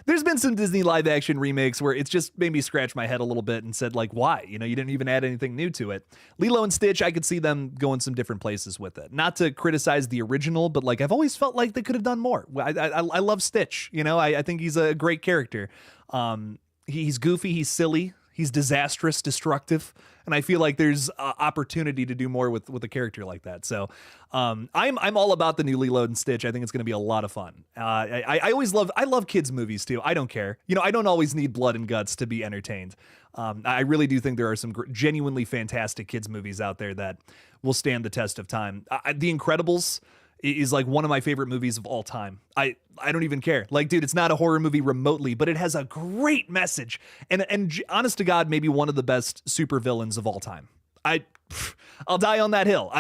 S1: there's been some Disney live action remakes where it's just made me scratch my head a little bit and said, like, why? You didn't even add anything new to it. Lilo and Stitch, I could see them going some different places with it. Not to criticize the original, but like I've always felt like they could have done more. I love Stitch. I think he's a great character. He's goofy. He's silly. He's disastrous, destructive, and I feel like there's opportunity to do more with a character like that. So I'm all about the new Lilo and Stitch. I think it's going to be a lot of fun. I love kids movies too. I don't care. I don't always need blood and guts to be entertained. I really do think there are some genuinely fantastic kids movies out there that will stand the test of time. The Incredibles is like one of my favorite movies of all time. I don't even care. Like, dude, it's not a horror movie remotely, but it has a great message. And honest to God, maybe one of the best supervillains of all time. I'll die on that hill.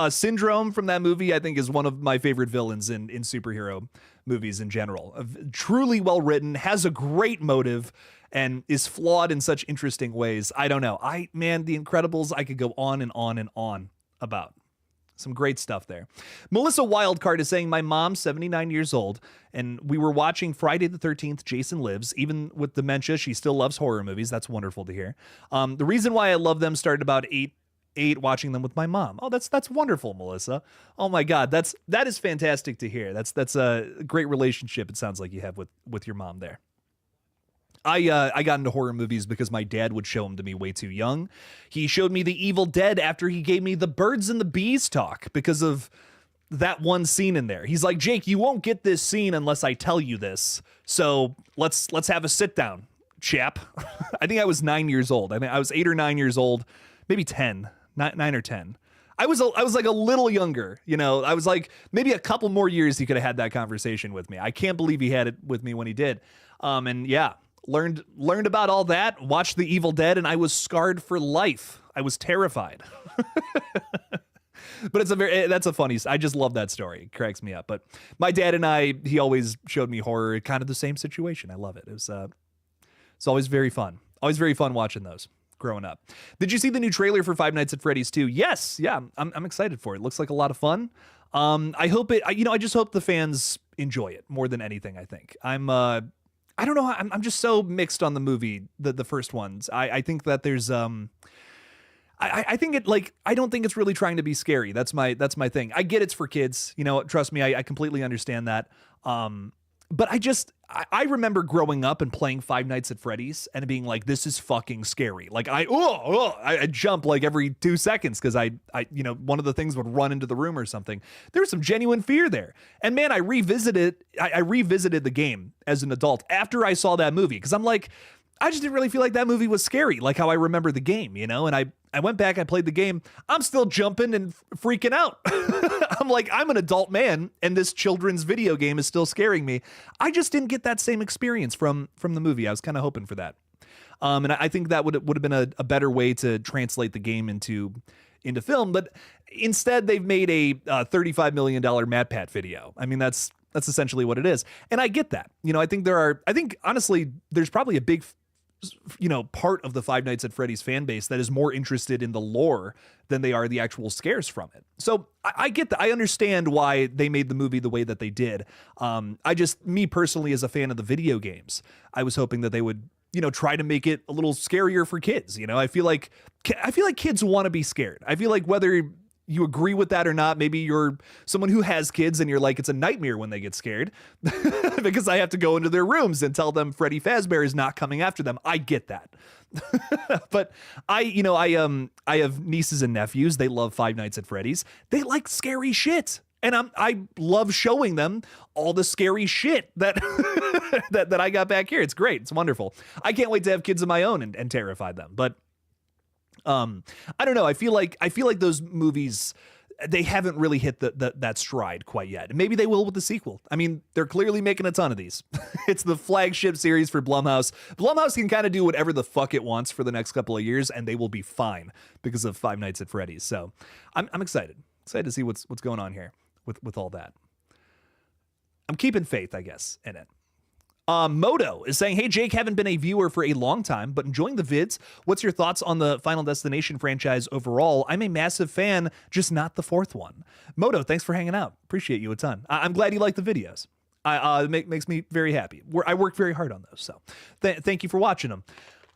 S1: Syndrome from that movie, I think, is one of my favorite villains in superhero movies in general. Truly well written, has a great motive, and is flawed in such interesting ways. I don't know. The Incredibles, I could go on and on and on about. Some great stuff there. Melissa Wildcard is saying, my mom's 79 years old, and we were watching Friday the 13th, Jason Lives. Even with dementia, she still loves horror movies. That's wonderful to hear. The reason why I love them started about eight watching them with my mom. Oh, that's wonderful, Melissa. Oh my God, that is fantastic to hear. That's a great relationship, it sounds like you have with your mom there. I got into horror movies because my dad would show them to me way too young. He showed me The Evil Dead after he gave me the Birds and the Bees talk because of that one scene in there. He's like, Jake, you won't get this scene unless I tell you this. So let's have a sit down, chap. I think I was 9 years old. I was 8 or 9 years old, maybe 10, 9 or 10. I was like a little younger, I was like maybe a couple more years he could have had that conversation with me. I can't believe he had it with me when he did. And yeah. Learned about all that, watched The Evil Dead, and I was scarred for life. I was terrified. But that's a funny, I just love that story. It cracks me up. But my dad and he always showed me horror, kind of the same situation. I love it. It's always very fun. Always very fun watching those growing up. Did you see the new trailer for Five Nights at Freddy's 2? Yes. Yeah, I'm excited for it. It looks like a lot of fun. I hope I just hope the fans enjoy it more than anything, I think. I don't know. I'm just so mixed on the movie, the first ones. I think that there's I think it I don't think it's really trying to be scary. That's my thing. I get it's for kids. Trust me, I completely understand that. But I remember growing up and playing Five Nights at Freddy's and being like, this is fucking scary. Like I jump like every 2 seconds because I one of the things would run into the room or something. There was some genuine fear there. And man, I revisited the game as an adult after I saw that movie because I'm like, I just didn't really feel like that movie was scary, like how I remember the game, and I went back, I played the game. I'm still jumping and freaking out. I'm like, I'm an adult man, and this children's video game is still scaring me. I just didn't get that same experience from the movie. I was kind of hoping for that. And I think that would have been a better way to translate the game into film. But instead, they've made a $35 million MatPat video. I mean, that's That's essentially what it is. And I get that. I think honestly, there's probably a big part of the Five Nights at Freddy's fan base that is more interested in the lore than they are the actual scares from it. So I get that. I understand why they made the movie the way that they did. Me personally, as a fan of the video games, I was hoping that they would, try to make it a little scarier for kids. I feel like kids want to be scared. I feel like whether you agree with that or not, maybe you're someone who has kids and you're like, it's a nightmare when they get scared because I have to go into their rooms and tell them Freddy Fazbear is not coming after them. I get that. But I have nieces and nephews. They love Five Nights at Freddy's. They like scary shit. And I love showing them all the scary shit that that I got back here. It's great. It's wonderful. I can't wait to have kids of my own and terrify them. But I don't know. I feel like those movies, they haven't really hit that stride quite yet. And maybe they will with the sequel. I mean, they're clearly making a ton of these. It's the flagship series for Blumhouse. Blumhouse can kind of do whatever the fuck it wants for the next couple of years, and they will be fine because of Five Nights at Freddy's. So I'm excited to see what's going on here with all that. I'm keeping faith, I guess, in it. Moto is saying, hey, Jake, haven't been a viewer for a long time, but enjoying the vids. What's your thoughts on the Final Destination franchise overall? I'm a massive fan, just not the fourth one. Moto, thanks for hanging out. Appreciate you a ton. I'm glad you like the videos. It makes me very happy. I work very hard on those, so thank you for watching them.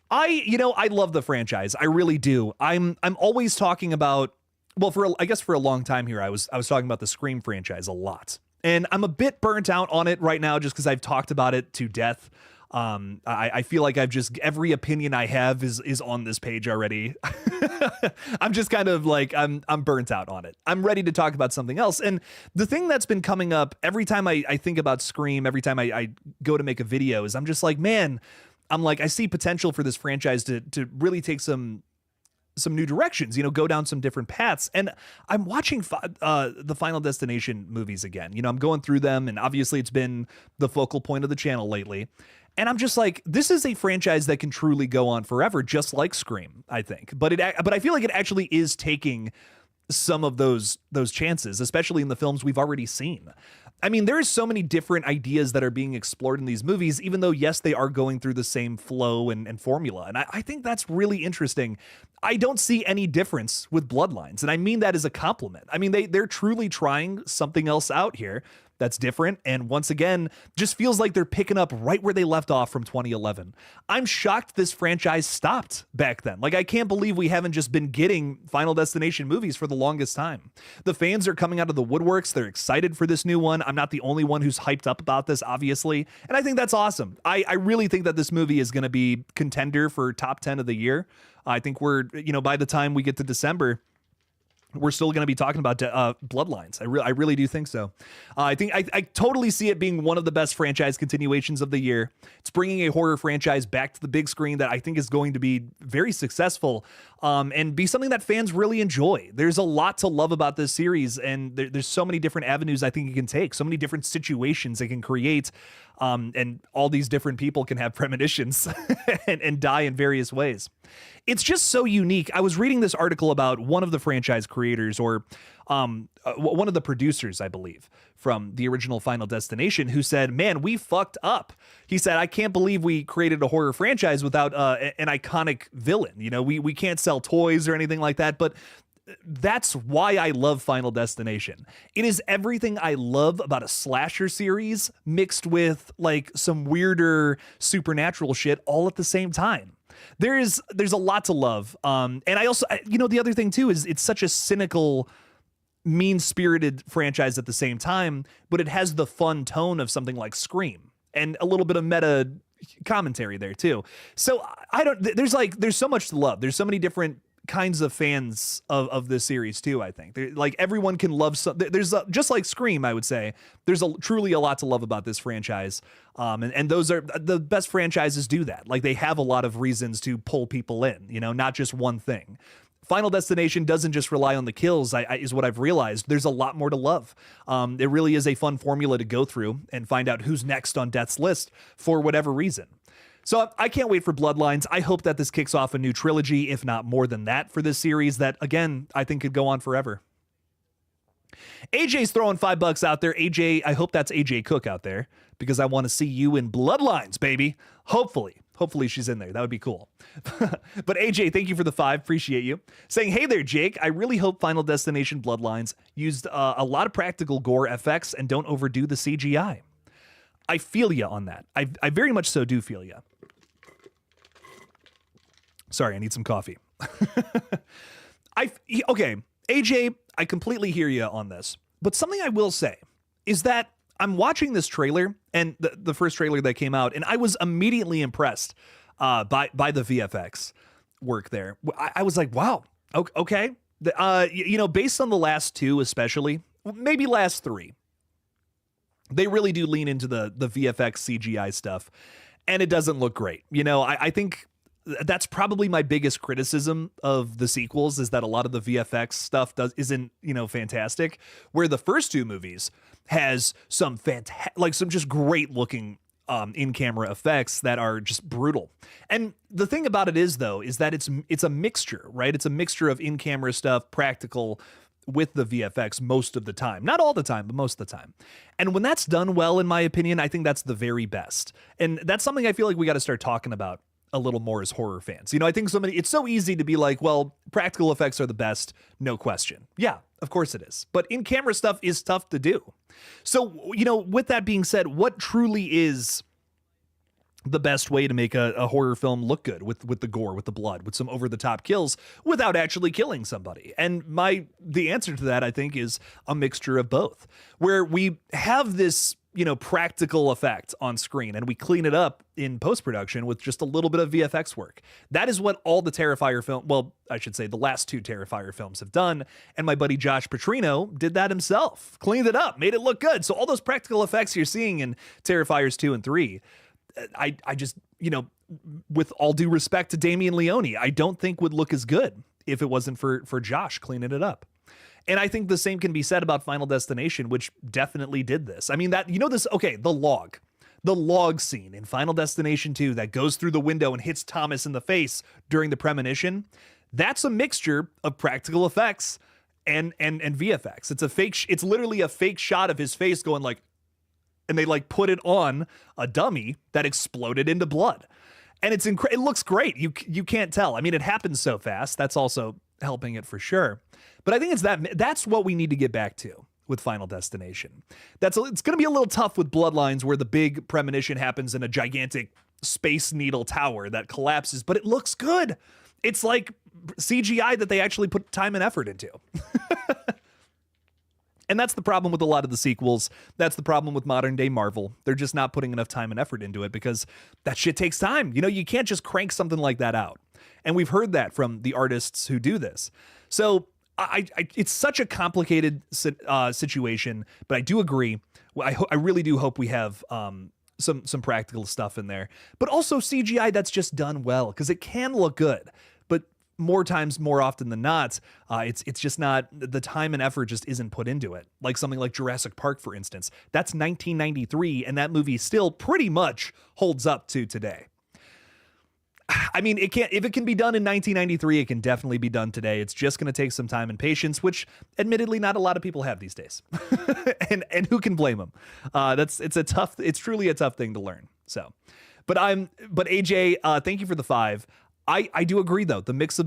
S1: I love the franchise. I really do. I'm always talking about, well, for a long time here, I was talking about the Scream franchise a lot. And I'm a bit burnt out on it right now just because I've talked about it to death. I feel like every opinion I have is on this page already. I'm just kind of like, I'm burnt out on it. I'm ready to talk about something else. And the thing that's been coming up every time I think about Scream, every time I go to make a video, is I'm just like, man, I see potential for this franchise to really take some new directions, go down some different paths. And I'm watching the Final Destination movies again. I'm going through them, and obviously it's been the focal point of the channel lately. And I'm just like, this is a franchise that can truly go on forever, just like Scream, I think. But I feel like it actually is taking some of those chances, especially in the films we've already seen. I mean, there's so many different ideas that are being explored in these movies, even though, yes, they are going through the same flow and formula. And I think that's really interesting. I don't see any difference with Bloodlines, and I mean that as a compliment. I mean, they're truly trying something else out here that's different, and once again, just feels like they're picking up right where they left off from 2011. I'm shocked this franchise stopped back then. I can't believe we haven't just been getting Final Destination movies for the longest time. The fans are coming out of the woodworks. They're excited for this new one. I'm not the only one who's hyped up about this, obviously, and I think that's awesome. I really think that this movie is going to be contender for top 10 of the year. I think we're, by the time we get to December, we're still going to be talking about Bloodlines. I really do think so. I totally see it being one of the best franchise continuations of the year. It's bringing a horror franchise back to the big screen that I think is going to be very successful and be something that fans really enjoy. There's a lot to love about this series, and there's so many different avenues I think it can take, so many different situations it can create, and all these different people can have premonitions and die in various ways. It's just so unique. I was reading this article about one of the franchise creators, or one of the producers, I believe, from the original Final Destination, who said, man, we fucked up. He said, I can't believe we created a horror franchise without an iconic villain. We can't sell toys or anything like that, but that's why I love Final Destination. It is everything I love about a slasher series mixed with some weirder supernatural shit all at the same time. There's a lot to love. And I also, the other thing too is it's such a cynical, mean-spirited franchise at the same time, but it has the fun tone of something like Scream and a little bit of meta commentary there too. So there's so much to love. There's so many different kinds of fans of this series too. I think everyone can love there's just like Scream, I would say there's truly a lot to love about this franchise, and those are the best franchises do that. They have a lot of reasons to pull people in, not just one thing. Final Destination doesn't just rely on the kills, is what I've realized. There's a lot more to love. It really is a fun formula to go through and find out who's next on Death's list for whatever reason. So I can't wait for Bloodlines. I hope that this kicks off a new trilogy, if not more than that, for this series that, again, I think could go on forever. AJ's throwing $5 out there. AJ, I hope that's AJ Cook out there because I want to see you in Bloodlines, baby. Hopefully she's in there. That would be cool. But AJ, thank you for the 5. Appreciate you. Saying, hey there, Jake. I really hope Final Destination Bloodlines used a lot of practical gore effects and don't overdo the CGI. I feel you on that. I very much so do feel you. Sorry, I need some coffee. Okay, AJ, I completely hear you on this. But something I will say is that I'm watching this trailer and the first trailer that came out, and I was immediately impressed by the VFX work there. I was like, wow, okay. Based on the last 2 especially, maybe last 3, they really do lean into the VFX CGI stuff, and it doesn't look great. I think that's probably my biggest criticism of the sequels is that a lot of the VFX stuff isn't fantastic, where the first 2 movies has some some just great looking in-camera effects that are just brutal. And the thing about it is that it's a mixture, right? It's a mixture of in-camera stuff, practical, with the VFX most of the time. Not all the time, but most of the time. And when that's done well, in my opinion, I think that's the very best. And that's something I feel like we got to start talking about a little more as horror fans. I think it's so easy to be like, well, practical effects are the best, no question. Yeah, of course it is. But in-camera stuff is tough to do. So, with that being said, what truly is the best way to make a horror film look good with the gore, with the blood, with some over-the-top kills without actually killing somebody? And the answer to that, I think, is a mixture of both, where we have this practical effect on screen and we clean it up in post-production with just a little bit of VFX work. That is what all the Terrifier the last 2 Terrifier films have done. And my buddy Josh Petrino did that himself, cleaned it up, made it look good. So all those practical effects you're seeing in Terrifiers 2 and 3, I just, with all due respect to Damien Leone, I don't think would look as good if it wasn't for Josh cleaning it up. And I think the same can be said about Final Destination, which definitely did this. I mean, the log scene in Final Destination 2 that goes through the window and hits Thomas in the face during the premonition, that's a mixture of practical effects and VFX. It's literally a fake shot of his face going like, and they put it on a dummy that exploded into blood. And it looks great. You can't tell. I mean, it happens so fast. That's also helping it for sure. But I think that's what we need to get back to with Final Destination. It's going to be a little tough with Bloodlines, where the big premonition happens in a gigantic Space Needle tower that collapses, but it looks good. It's like CGI that they actually put time and effort into. And that's the problem with a lot of the sequels. That's the problem with modern day Marvel. They're just not putting enough time and effort into it because that shit takes time. You can't just crank something like that out. And we've heard that from the artists who do this. So it's such a complicated situation, but I do agree. I really do hope we have some practical stuff in there, but also CGI that's just done well, because it can look good. But more often than not, it's just not, the time and effort just isn't put into it. Like something like Jurassic Park, for instance. That's 1993, and that movie still pretty much holds up to today. I mean, if it can be done in 1993, it can definitely be done today. It's just going to take some time and patience, which admittedly not a lot of people have these days. and who can blame them? It's truly a tough thing to learn. So, but AJ, thank you for the 5. I do agree though. The mix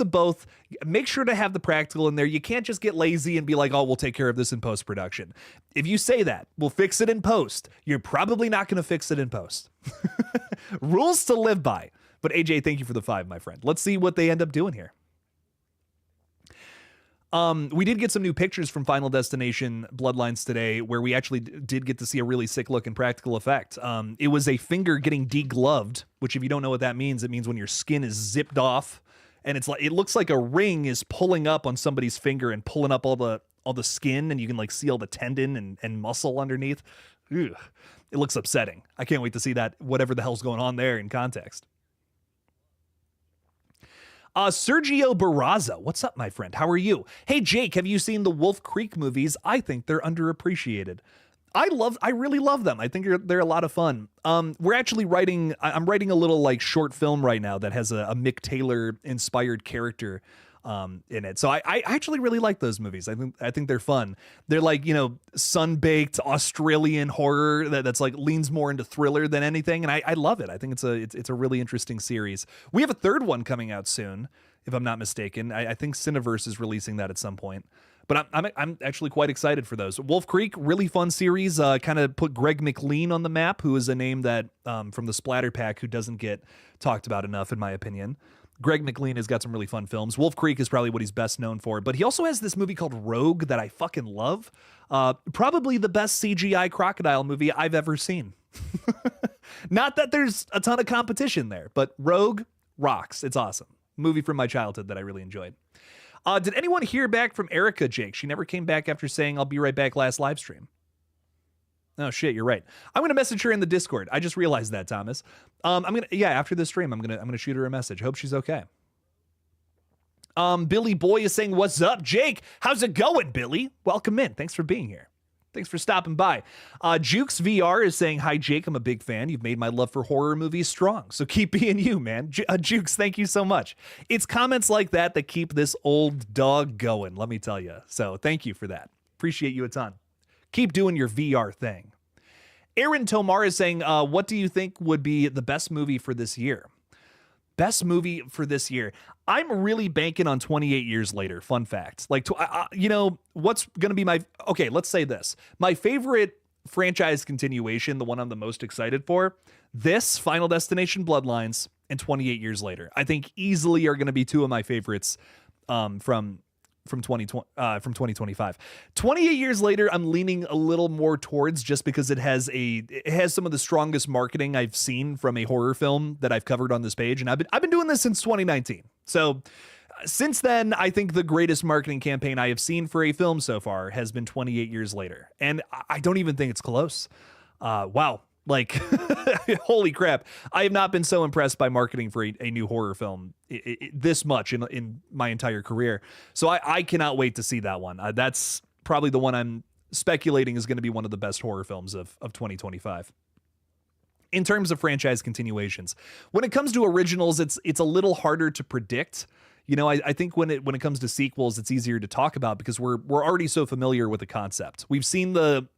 S1: of both, make sure to have the practical in there. You can't just get lazy and be like, oh, we'll take care of this in post-production. If you say that, we'll fix it in post, you're probably not going to fix it in post. Rules to live by. But AJ, thank you for the 5, my friend. Let's see what they end up doing here. We did get some new pictures from Final Destination Bloodlines today, where we actually did get to see a really sick look and practical effect. It was a finger getting degloved, which, if you don't know what that means, it means when your skin is zipped off, and it looks like a ring is pulling up on somebody's finger and pulling up all the skin, and you can see all the tendon and muscle underneath. Ugh. It looks upsetting. I can't wait to see that, whatever the hell's going on there, in context. Sergio Barraza, what's up, my friend? How are you? Hey, Jake, have you seen the Wolf Creek movies? I think they're underappreciated. I really love them. I think they're a lot of fun. I'm writing a little short film right now that has a Mick Taylor inspired character in it. So I actually really like those movies. I think they're fun. They're like, sun-baked Australian horror that's like leans more into thriller than anything. And I love it. I think it's a really interesting series. We have a third one coming out soon, if I'm not mistaken. I think Cineverse is releasing that at some point. But I'm actually quite excited for those. Wolf Creek, really fun series. Kind of put Greg McLean on the map, who is a name that from the Splatter Pack who doesn't get talked about enough, in my opinion. Greg McLean has got some really fun films. Wolf Creek is probably what he's best known for, but he also has this movie called Rogue that I fucking love. Probably the best CGI crocodile movie I've ever seen. Not that there's a ton of competition there, but Rogue rocks. It's awesome. Movie from my childhood that I really enjoyed. Did anyone hear back from Erica, Jake? She never came back after saying, "I'll be right back" last live stream. Oh shit, you're right. I'm gonna message her in the Discord. I just realized that, Thomas. After this stream, I'm gonna shoot her a message. Hope she's okay. Billy Boy is saying, "What's up, Jake? How's it going, Billy? Welcome in. Thanks for being here. Thanks for stopping by." Jukes VR is saying, "Hi, Jake. I'm a big fan. You've made my love for horror movies strong. So keep being you, man." Jukes, thank you so much. It's comments like that that keep this old dog going, let me tell you. So thank you for that. Appreciate you a ton. Keep doing your VR thing. Aaron Tomar is saying, "What do you think would be the best movie for this year?" Best movie for this year. I'm really banking on 28 Years Later. Fun fact. Like, what's going to be okay, let's say this. My favorite franchise continuation, the one I'm the most excited for, this, Final Destination Bloodlines, and 28 Years Later. I think easily are going to be two of my favorites from 2025. 28 Years Later, I'm leaning a little more towards, just because it has some of the strongest marketing I've seen from a horror film that I've covered on this page, and I've been doing this since 2019. So since then, I think the greatest marketing campaign I have seen for a film so far has been 28 Years Later, and I don't even think it's close. Wow. Like, holy crap. I have not been so impressed by marketing for a new horror film this much in my entire career. So I cannot wait to see that one. That's probably the one I'm speculating is going to be one of the best horror films of 2025. In terms of franchise continuations, when it comes to originals, it's a little harder to predict. I think when it comes to sequels, it's easier to talk about because we're already so familiar with the concept. We've seen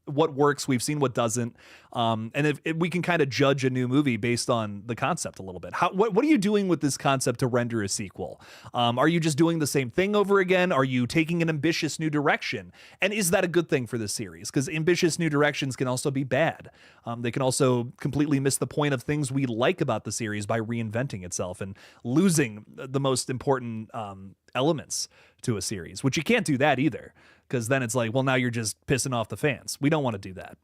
S1: what works, we've seen what doesn't, and if we can kind of judge a new movie based on the concept a little bit. What are you doing with this concept to render a sequel? Are you just doing the same thing over again? Are you taking an ambitious new direction? And is that a good thing for this series? Because ambitious new directions can also be bad. They can also completely miss the point of things we like about the series by reinventing itself and losing the most important elements to a series, which you can't do that either, because then it's like, well, now you're just pissing off the fans. We don't want to do that.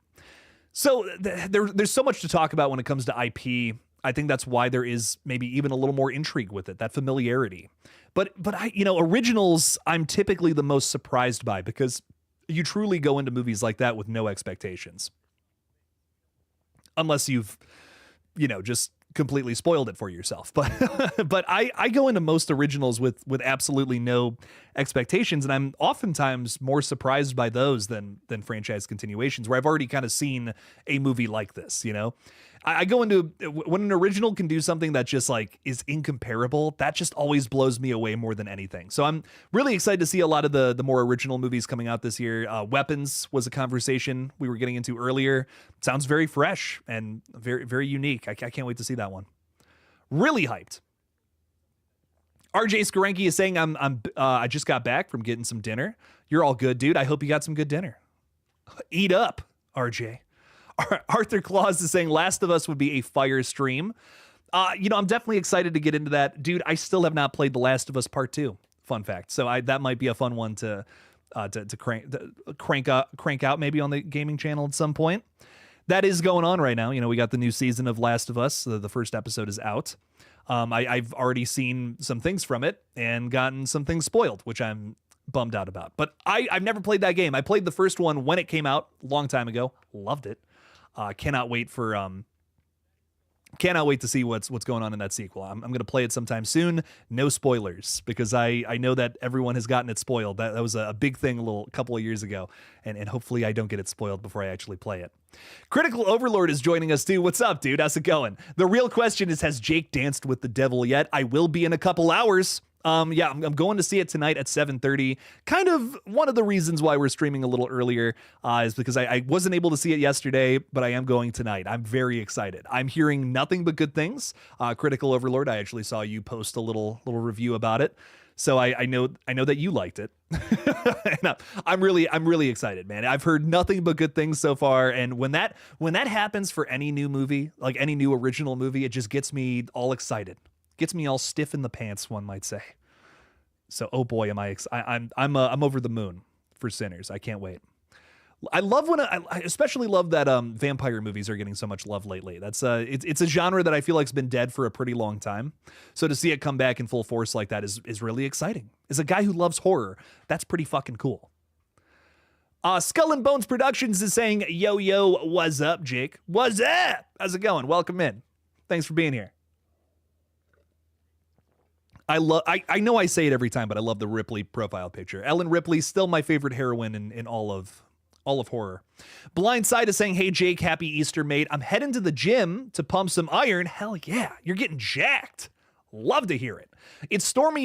S1: So there's so much to talk about when it comes to IP. I think that's why there is maybe even a little more intrigue with it, that familiarity. But originals, I'm typically the most surprised by, because you truly go into movies like that with no expectations. Unless you've, just completely spoiled it for yourself. But I go into most originals with absolutely no expectations, and I'm oftentimes more surprised by those than franchise continuations, where I've already kind of seen a movie like this. I go into, when an original can do something that just like is incomparable, that just always blows me away more than anything. So I'm really excited to see a lot of the more original movies coming out this year. Weapons was a conversation we were getting into earlier. Sounds very fresh and very, very unique. I can't wait to see that one. Really hyped. RJ Skarenki is saying, I just got back from getting some dinner. You're all good, dude. I hope you got some good dinner. Eat up, RJ. Arthur Claus is saying Last of Us would be a fire stream. I'm definitely excited to get into that. Dude, I still have not played The Last of Us Part 2. Fun fact. So that might be a fun one to crank out maybe on the gaming channel at some point. That is going on right now. We got the new season of Last of Us. The first episode is out. I've already seen some things from it and gotten some things spoiled, which I'm bummed out about. But I've never played that game. I played the first one when it came out a long time ago. Loved it. Cannot wait to see what's going on in that sequel. I'm going to play it sometime soon. No spoilers, because I know that everyone has gotten it spoiled. That was a big thing a couple of years ago, and hopefully I don't get it spoiled before I actually play it. Critical Overlord is joining us too. What's up, dude? How's it going? The real question is, has Jake danced with the devil yet? I will be in a couple hours. Yeah, I'm going to see it tonight at 7:30. Kind of one of the reasons why we're streaming a little earlier is because I wasn't able to see it yesterday, but I am going tonight. I'm very excited. I'm hearing nothing but good things. Critical Overlord, I actually saw you post a little review about it. So I know that you liked it. And I'm really excited, man. I've heard nothing but good things so far, and when that happens for any new movie, like any new original movie, it just gets me all excited. Gets me all stiff in the pants, one might say. So, oh boy, am I'm over the moon for Sinners. I can't wait. I love when I especially love that vampire movies are getting so much love lately. That's it's a genre that I feel like's been dead for a pretty long time. So to see it come back in full force like that is really exciting. As a guy who loves horror, that's pretty fucking cool. Skull and Bones Productions is saying, yo, what's up, Jake? What's up? How's it going? Welcome in. Thanks for being here. I know I say it every time, but I love the Ripley profile picture. Ellen Ripley, still my favorite heroine in all of horror. Blindside is saying, hey, Jake, happy Easter, mate. I'm heading to the gym to pump some iron. Hell yeah, you're getting jacked. Love to hear it. It's stormy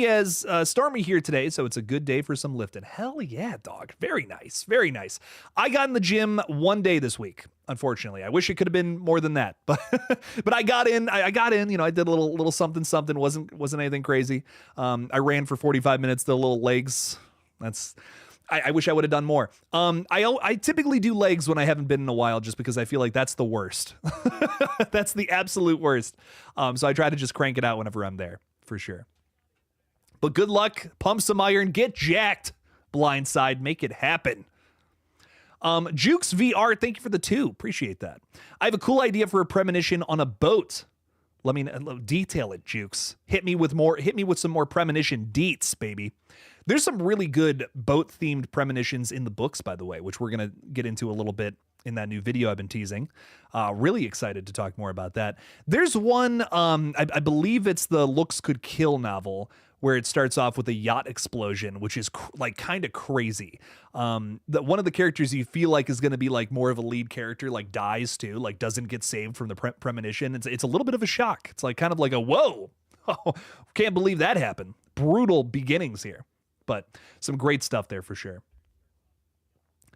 S1: here today, so it's a good day for some lifting. Hell yeah, dog. Very nice. Very nice. I got in the gym one day this week, unfortunately. I wish it could have been more than that, but but I got in. I got in. You know, I did a little something. Wasn't anything crazy. I ran for 45 minutes. The little legs. I wish I would have done more. I typically do legs when I haven't been in a while, just because I feel like that's the worst. That's the absolute worst. So I try to just crank it out whenever I'm there, for sure. But good luck. Pump some iron. Get jacked. Blindside. Make it happen. Jukes VR, thank you for the 2. Appreciate that. I have a cool idea for a premonition on a boat. Let me detail it, Jukes. Hit me with some more premonition deets, baby. There's some really good boat-themed premonitions in the books, by the way, which we're going to get into a little bit in that new video I've been teasing. Really excited to talk more about that. There's one, I believe it's the Looks Could Kill novel, where it starts off with a yacht explosion, which is kind of crazy. One of the characters you feel like is going to be like more of a lead character, like dies too, like doesn't get saved from the premonition. It's a little bit of a shock. It's like kind of like a whoa, oh, can't believe that happened. Brutal beginnings here, but some great stuff there for sure.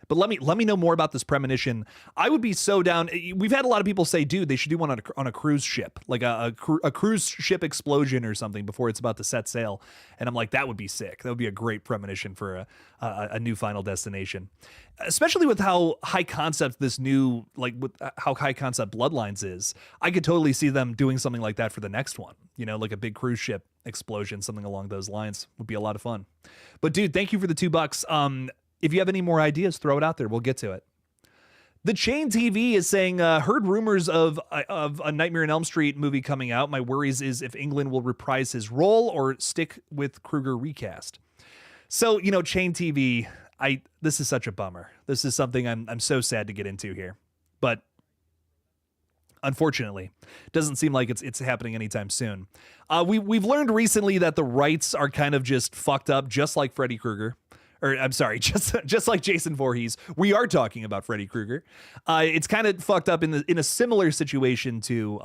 S1: But let me know more about this premonition. I would be so down. We've had a lot of people say, dude, they should do one on a cruise ship, like a cruise ship explosion or something before it's about to set sail. And I'm like, that would be sick. That would be a great premonition for a new Final Destination, especially with how high concept this new, like with how high concept Bloodlines is. I could totally see them doing something like that for the next one. You know, like a big cruise ship explosion, something along those lines would be a lot of fun. But dude, thank you for the $2. If you have any more ideas, throw it out there. We'll get to it. The Chain TV is saying, heard rumors of a Nightmare on Elm Street movie coming out. My worries is if England will reprise his role or stick with Krueger recast. So, you know, Chain TV, this is such a bummer. This is something I'm so sad to get into here. But unfortunately, it doesn't seem like it's happening anytime soon. We've learned recently that the rights are kind of just fucked up, just like Freddy Krueger. Or I'm sorry, just like Jason Voorhees, we are talking about Freddy Krueger. It's kind of fucked up in a similar situation to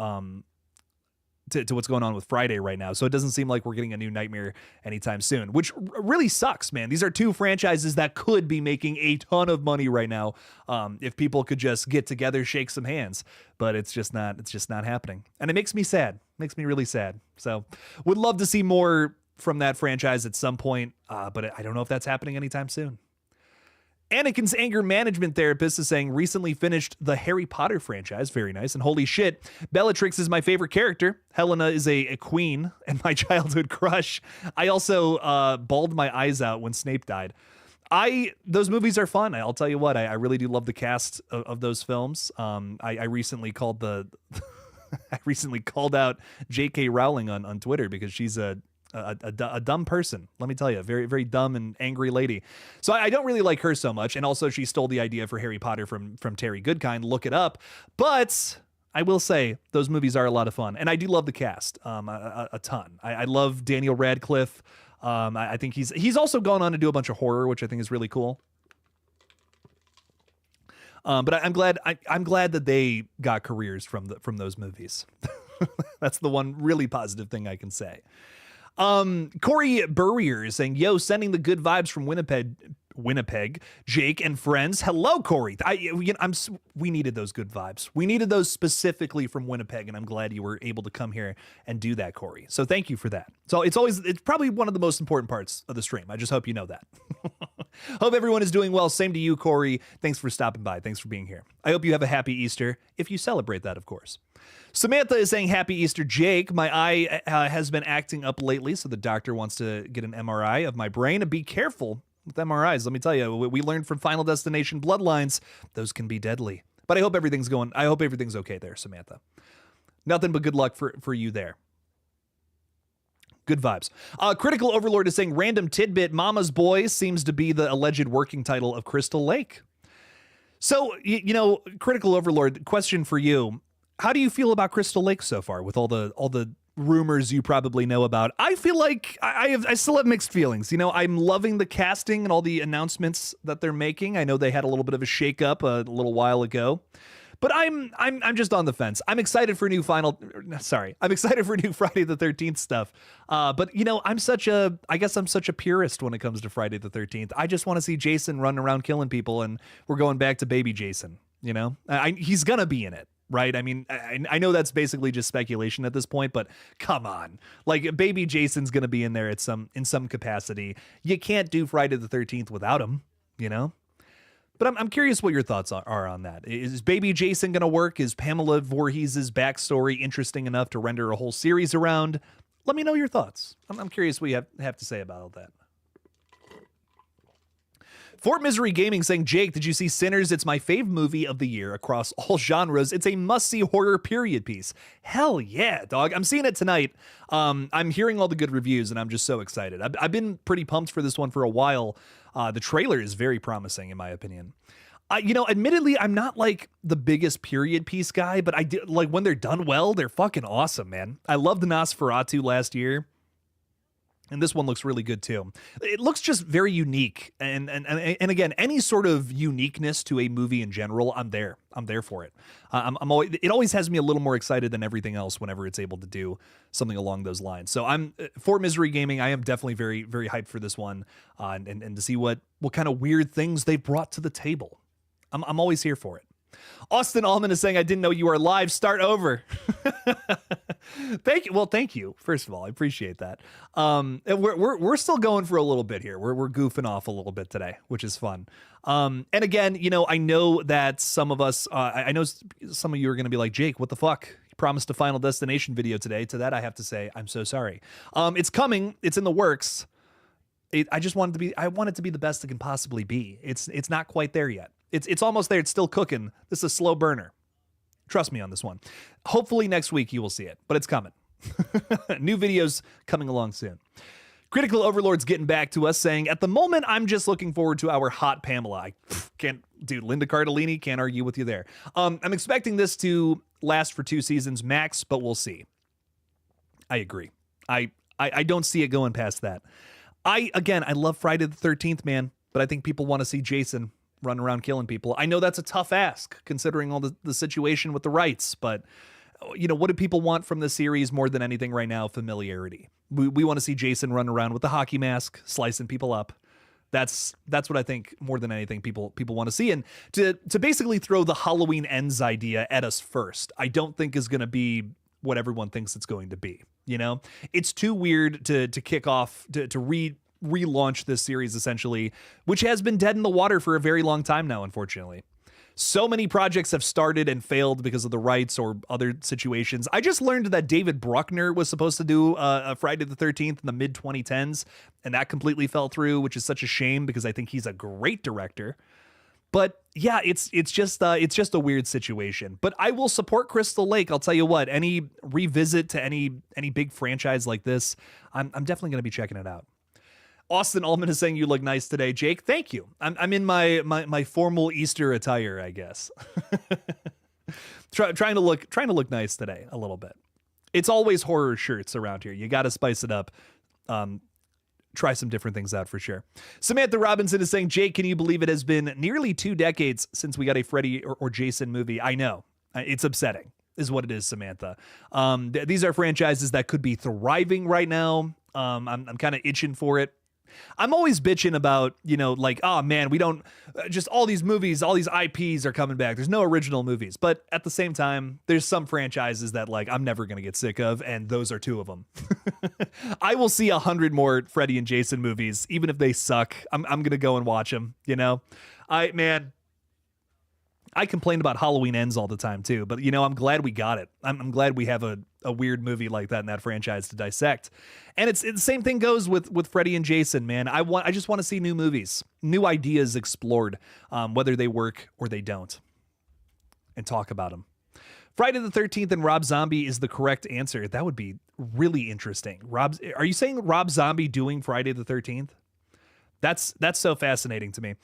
S1: what's going on with Friday right now. So it doesn't seem like we're getting a new Nightmare anytime soon, which really sucks, man. These are two franchises that could be making a ton of money right now if people could just get together, shake some hands. But it's just not happening, and it makes me sad. Makes me really sad. So would love to see more from that franchise at some point, but I don't know if that's happening anytime soon. Anakin's anger management therapist is saying, recently finished the Harry Potter franchise. Very nice. And holy shit, Bellatrix is my favorite character. Helena is a queen and my childhood crush. I also bawled my eyes out when Snape died. Those movies are fun. I'll tell you what, I really do love the cast of those films. I recently called out J.K. Rowling on Twitter because she's a dumb person. Let me tell you, very, very dumb and angry lady. So I don't really like her so much. And also she stole the idea for Harry Potter from Terry Goodkind. Look it up. But I will say those movies are a lot of fun. And I do love the cast a ton. I love Daniel Radcliffe. I think he's also gone on to do a bunch of horror, which I think is really cool. But I'm glad that they got careers from those movies. That's the one really positive thing I can say. Corey Burrier is saying, yo, sending the good vibes from Winnipeg, Jake and friends. Hello, Corey. We needed those good vibes. We needed those specifically from Winnipeg, and I'm glad you were able to come here and do that, Corey. So thank you for that. So it's probably one of the most important parts of the stream. I just hope you know that. Hope everyone is doing well. Same to you, Corey. Thanks for stopping by. Thanks for being here. I hope you have a happy Easter, if you celebrate that, of course. Samantha is saying, happy Easter, Jake. My eye has been acting up lately, so the doctor wants to get an MRI of my brain. And be careful with MRIs. Let me tell you, we learned from Final Destination Bloodlines, those can be deadly. But I hope everything's okay there, Samantha. Nothing but good luck for you there. Good vibes. Critical Overlord is saying, random tidbit, Mama's Boy seems to be the alleged working title of Crystal Lake. So, Critical Overlord, question for you. How do you feel about Crystal Lake so far with all the rumors you probably know about? I feel like I still have mixed feelings. I'm loving the casting and all the announcements that they're making. I know they had a little bit of a shakeup a little while ago. But I'm just on the fence. I'm excited for new I'm excited for new Friday the 13th stuff. But I'm such a purist when it comes to Friday the 13th. I just want to see Jason running around killing people, and we're going back to baby Jason. He's gonna be in it, right? I mean, I know that's basically just speculation at this point, but come on, like baby Jason's gonna be in there in some capacity. You can't do Friday the 13th without him, But I'm curious what your thoughts are on that. Is Baby Jason going to work? Is Pamela Voorhees' backstory interesting enough to render a whole series around? Let me know your thoughts. I'm curious what you have to say about all that. Fort Misery Gaming saying, Jake, did you see Sinners? It's my fave movie of the year across all genres. It's a must-see horror period piece. Hell yeah, dog. I'm seeing it tonight. I'm hearing all the good reviews, and I'm just so excited. I've been pretty pumped for this one for a while. The trailer is very promising, in my opinion. Admittedly, I'm not like the biggest period piece guy, but I do like when they're done well, they're fucking awesome, man. I loved Nosferatu last year, and this one looks really good too. It looks just very unique, and again, any sort of uniqueness to a movie in general, I'm there for it. It always has me a little more excited than everything else whenever it's able to do something along those lines. So I'm for Misery Gaming. I am definitely very, very hyped for this one, and to see what kind of weird things they've brought to the table. I'm always here for it. Austin Allman is saying, I didn't know you were live. Start over. Thank you. Well, thank you. First of all, I appreciate that. We're still going for a little bit here. We're goofing off a little bit today, which is fun. And again, I know that some of us, I know some of you are going to be like, Jake, what the fuck? You promised a Final Destination video today. To that, I have to say, I'm so sorry. It's coming. It's in the works. I want it to be the best it can possibly be. It's not quite there yet. It's almost there. It's still cooking. This is a slow burner. Trust me on this one. Hopefully next week you will see it, but it's coming. New videos coming along soon. Critical Overlord's getting back to us saying, at the moment, I'm just looking forward to our hot Pamela. Linda Cardellini, can't argue with you there. I'm expecting this to last for 2 seasons max, but we'll see. I agree. I don't see it going past that. I love Friday the 13th, man, but I think people want to see Jason run around killing people. I know that's a tough ask considering all the situation with the rights, but what do people want from the series more than anything right now? Familiarity. We want to see Jason run around with the hockey mask, slicing people up. That's what I think more than anything people want to see. And to basically throw the Halloween Ends idea at us first, I don't think is going to be what everyone thinks it's going to be. It's too weird to kick off, to relaunch this series, essentially, which has been dead in the water for a very long time now, unfortunately. So many projects have started and failed because of the rights or other situations. I just learned that David Bruckner was supposed to do a Friday the 13th in the mid-2010s, and that completely fell through, which is such a shame because I think he's a great director. But yeah, it's just a weird situation. But I will support Crystal Lake. I'll tell you what, any revisit to any big franchise like this, I'm definitely going to be checking it out. Austin Allman is saying you look nice today, Jake. Thank you. I'm in my formal Easter attire, I guess. trying to look nice today a little bit. It's always horror shirts around here. You got to spice it up. Try some different things out for sure. Samantha Robinson is saying, Jake, can you believe it has been nearly 2 decades since we got a Freddy or Jason movie? I know. It's upsetting is what it is, Samantha. These are franchises that could be thriving right now, I'm kind of itching for it. I'm always bitching about, like, oh man, we don't just all these movies, all these IPs are coming back. There's no original movies. But at the same time, there's some franchises that like I'm never going to get sick of. And those are two of them. I will see 100 more Freddy and Jason movies, even if they suck. I'm going to go and watch them. I complain about Halloween Ends all the time too, but I'm glad we got it. I'm glad we have a weird movie like that in that franchise to dissect. And it's the same thing goes with Freddy and Jason, man. I just want to see new movies, new ideas explored, whether they work or they don't, and talk about them. Friday the 13th and Rob Zombie is the correct answer. That would be really interesting. Are you saying Rob Zombie doing Friday the 13th? That's so fascinating to me.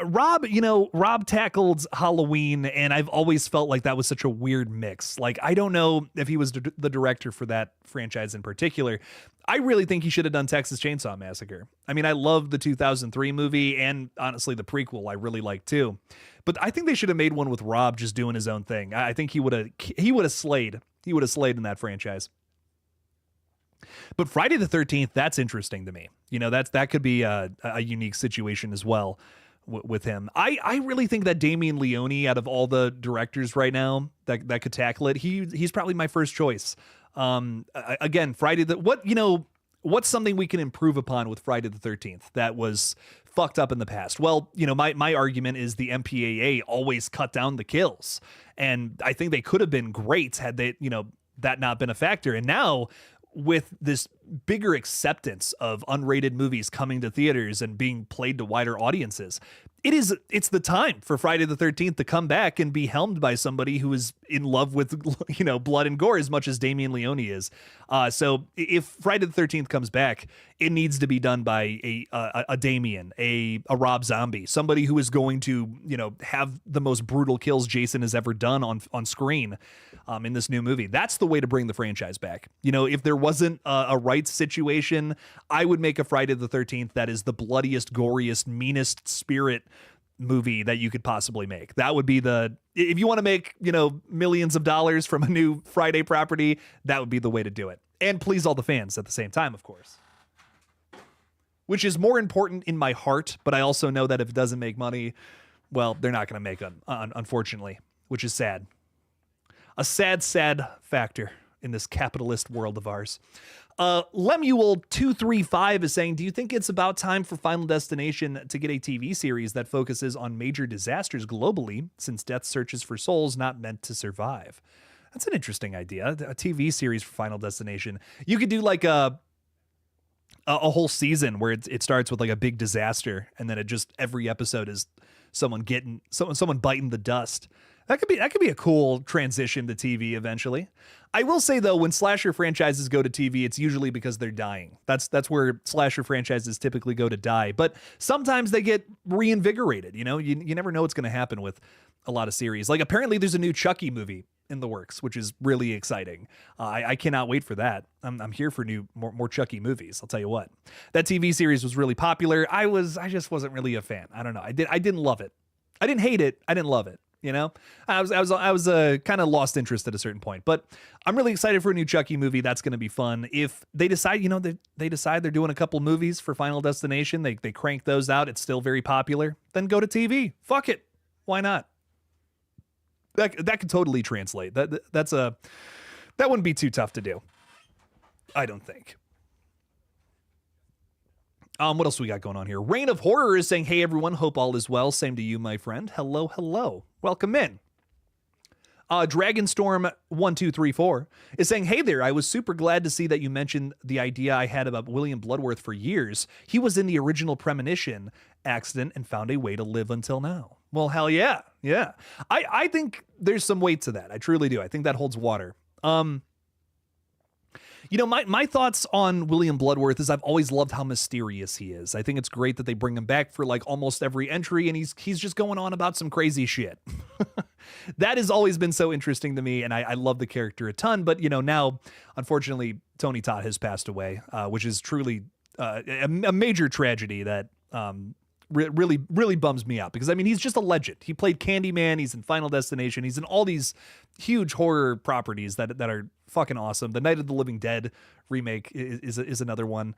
S1: Rob tackled Halloween, and I've always felt like that was such a weird mix. Like, I don't know if he was the director for that franchise in particular. I really think he should have done Texas Chainsaw Massacre. I mean, I love the 2003 movie, and honestly, the prequel I really like too. But I think they should have made one with Rob just doing his own thing. I think he would have slayed. He would have slayed in that franchise. But Friday the 13th, that's interesting to me. That could be a unique situation as well with him. I really think that Damien Leone, out of all the directors right now that could tackle it, he's probably my first choice. Again, what's something we can improve upon with Friday the 13th that was fucked up in the past? Well, my argument is the MPAA always cut down the kills, and I think they could have been great had they, that not been a factor. And now, with this bigger acceptance of unrated movies coming to theaters and being played to wider audiences, it's the time for Friday the 13th to come back and be helmed by somebody who is in love with, blood and gore as much as Damien Leone is. So if Friday the 13th comes back, it needs to be done by a Damien, a Rob Zombie, somebody who is going to, have the most brutal kills Jason has ever done on screen in this new movie. That's the way to bring the franchise back. If there wasn't a rights situation, I would make a Friday the 13th that is the bloodiest, goriest, meanest spirit movie that you could possibly make. That would be if you want to make, millions of dollars from a new Friday property, that would be the way to do it. And please all the fans at the same time, of course. Which is more important in my heart, but I also know that if it doesn't make money, well, they're not going to make it, unfortunately, which is sad. A sad, sad factor in this capitalist world of ours. Lemuel235 is saying, do you think it's about time for Final Destination to get a TV series that focuses on major disasters globally, since Death Searches for Souls not meant to survive? That's an interesting idea. A TV series for Final Destination. You could do like a whole season where it starts with like a big disaster, and then every episode is someone biting the dust. That could be a cool transition to TV eventually. I will say though, when slasher franchises go to TV, it's usually because they're dying. That's where slasher franchises typically go to die. But sometimes they get reinvigorated. You never know what's going to happen with a lot of series. Like apparently there's a new Chucky movie in the works, which is really exciting. I cannot wait for that. I'm here for more Chucky movies. I'll tell you what. That TV series was really popular. I just wasn't really a fan. I don't know. I didn't love it. I didn't hate it. I didn't love it. I was kind of lost interest at a certain point, but I'm really excited for a new Chucky movie. That's going to be fun. If they decide, they decide they're doing a couple movies for Final Destination, they crank those out. It's still very popular. Then go to TV. Fuck it. Why not? That could totally translate. That wouldn't be too tough to do. I don't think. What else we got going on here? Reign of Horror is saying, hey everyone, hope all is well. Same to you, my friend. Hello, hello. Welcome in. Dragonstorm1234 is saying, hey there, I was super glad to see that you mentioned the idea I had about William Bloodworth for years. He was in the original Premonition accident and found a way to live until now. Well, hell yeah. Yeah. I think there's some weight to that. I truly do. I think that holds water. My thoughts on William Bloodworth is I've always loved how mysterious he is. I think it's great that they bring him back for like almost every entry, and he's just going on about some crazy shit. That has always been so interesting to me, and I love the character a ton. But, now, unfortunately, Tony Todd has passed away, which is truly a major tragedy that really, really bums me out. Because, I mean, he's just a legend. He played Candyman. He's in Final Destination. He's in all these huge horror properties that are fucking awesome. The Night of the Living Dead remake is another one.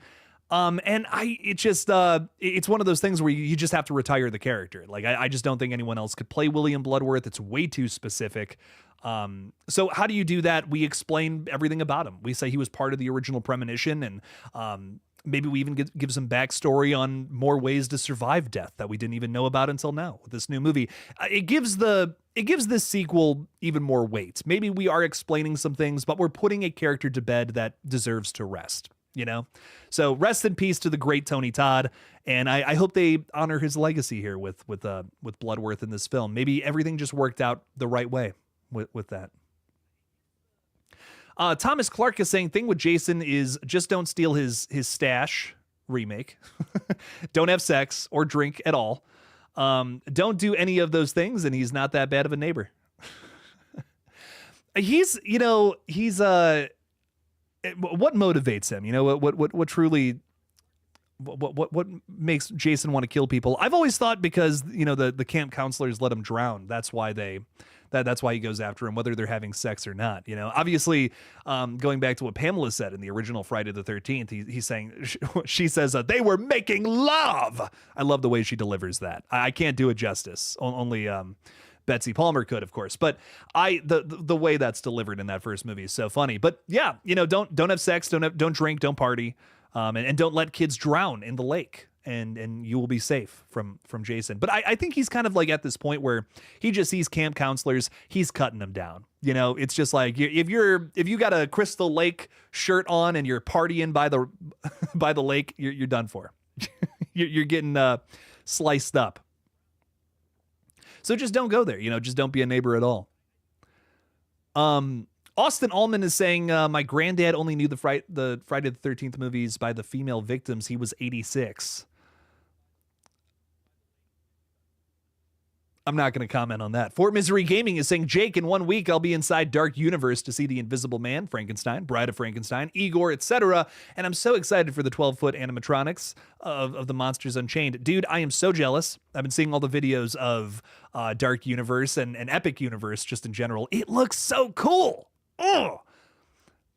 S1: And it's one of those things where you just have to retire the character. Like, I just don't think anyone else could play William Bloodworth. It's way too specific. So how do you do that? We explain everything about him. We say he was part of the original premonition, and maybe we even give some backstory on more ways to survive death that we didn't even know about until now with this new movie. It gives this sequel even more weight. Maybe we are explaining some things, but we're putting a character to bed that deserves to rest. So rest in peace to the great Tony Todd, and I hope they honor his legacy here with Bloodworth in this film. Maybe everything just worked out the right way with that. Thomas Clark is saying, thing with Jason is just don't steal his stash remake. Don't have sex or drink at all. Don't do any of those things, and he's not that bad of a neighbor. He's what motivates him? What truly, what makes Jason want to kill people? I've always thought because, the camp counselors let him drown. That's why that's why he goes after him, whether they're having sex or not. Obviously, going back to what Pamela said in the original Friday the 13th, he's saying, she says, they were making love. I love the way she delivers that. I can't do it justice. Only, Betsy Palmer could, of course, but the way that's delivered in that first movie is so funny. But yeah, don't have sex, don't drink, don't party, and don't let kids drown in the lake, and you will be safe from Jason. But I think he's kind of like at this point where he just sees camp counselors, he's cutting them down. It's just like if you got a Crystal Lake shirt on and you're partying by the lake, you're done for. you're getting sliced up. So just don't go there, just don't be a neighbor at all. Austin Allman is saying, my granddad only knew the Friday the 13th movies by the female victims. He was 86. I'm not going to comment on that. Fort Misery Gaming is saying, Jake, in 1 week, I'll be inside Dark Universe to see The Invisible Man, Frankenstein, Bride of Frankenstein, Igor, etc. And I'm so excited for the 12-foot animatronics of the Monsters Unchained. Dude, I am so jealous. I've been seeing all the videos of Dark Universe and Epic Universe just in general. It looks so cool. Oh,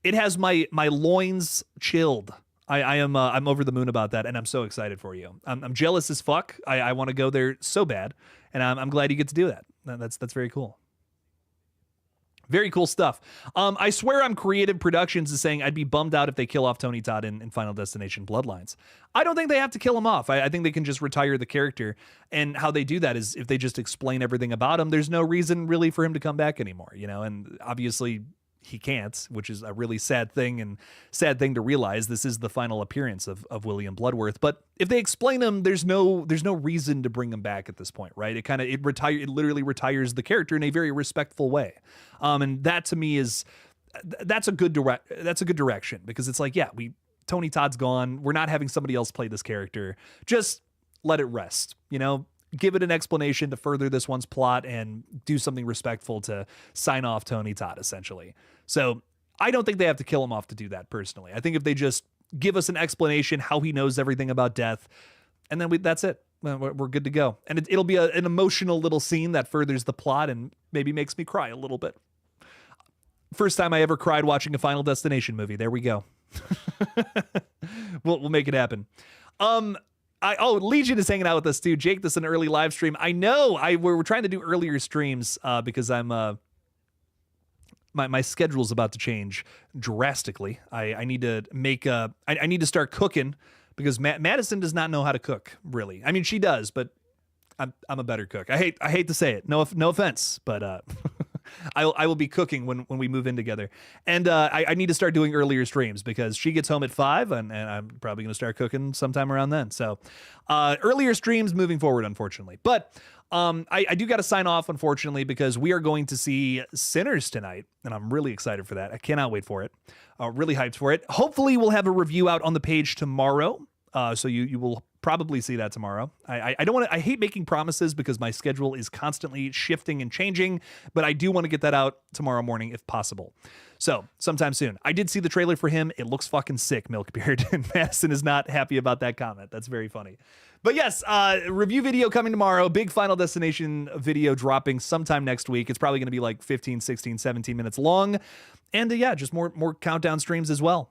S1: it has my loins chilled. I'm over the moon about that, and I'm so excited for you. I'm jealous as fuck. I want to go there so bad, and I'm glad you get to do that. That's very cool. Very cool stuff. I swear I'm Creative Productions is saying I'd be bummed out if they kill off Tony Todd in Final Destination Bloodlines. I don't think they have to kill him off. I think they can just retire the character, and how they do that is if they just explain everything about him, there's no reason really for him to come back anymore, and obviously he can't, which is a really sad thing to realize. This is the final appearance of William Bloodworth. But if they explain him, there's no reason to bring him back at this point, right? It literally retires the character in a very respectful way. And that to me that's a good direction, because it's like, yeah, Tony Todd's gone. We're not having somebody else play this character. Just let it rest, give it an explanation to further this one's plot and do something respectful to sign off Tony Todd, essentially. So I don't think they have to kill him off to do that, personally. I think if they just give us an explanation how he knows everything about death, and then that's it. We're good to go. And it'll be an emotional little scene that furthers the plot and maybe makes me cry a little bit. First time I ever cried watching a Final Destination movie. There we go. We'll make it happen. Legion is hanging out with us too. Jake, this is an early live stream. I know. We're trying to do earlier streams because I'm my schedule's about to change drastically. I need to make I need to start cooking because Madison does not know how to cook, really. I mean, she does, but I'm a better cook. I hate to say it. No offense, but I will be cooking when we move in together. And I need to start doing earlier streams because she gets home at 5 and I'm probably going to start cooking sometime around then. So earlier streams moving forward, unfortunately. But I do got to sign off, unfortunately, because we are going to see Sinners tonight, and I'm really excited for that. I cannot wait for it. Really hyped for it. Hopefully we'll have a review out on the page tomorrow. So you will probably see that tomorrow. I hate making promises because my schedule is constantly shifting and changing, but I do want to get that out tomorrow morning if possible. So sometime soon. I did see the trailer for him. It looks fucking sick, Milkbeard, and Madison is not happy about that comment. That's very funny. But yes, review video coming tomorrow. Big Final Destination video dropping sometime next week. It's probably going to be like 15, 16, 17 minutes long. And yeah, just more countdown streams as well.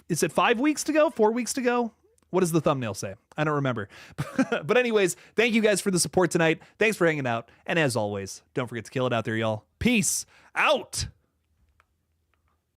S1: Is it 5 weeks to go? 4 weeks to go? What does the thumbnail say? I don't remember. But anyways, thank you guys for the support tonight. Thanks for hanging out. And as always, don't forget to kill it out there, y'all. Peace out.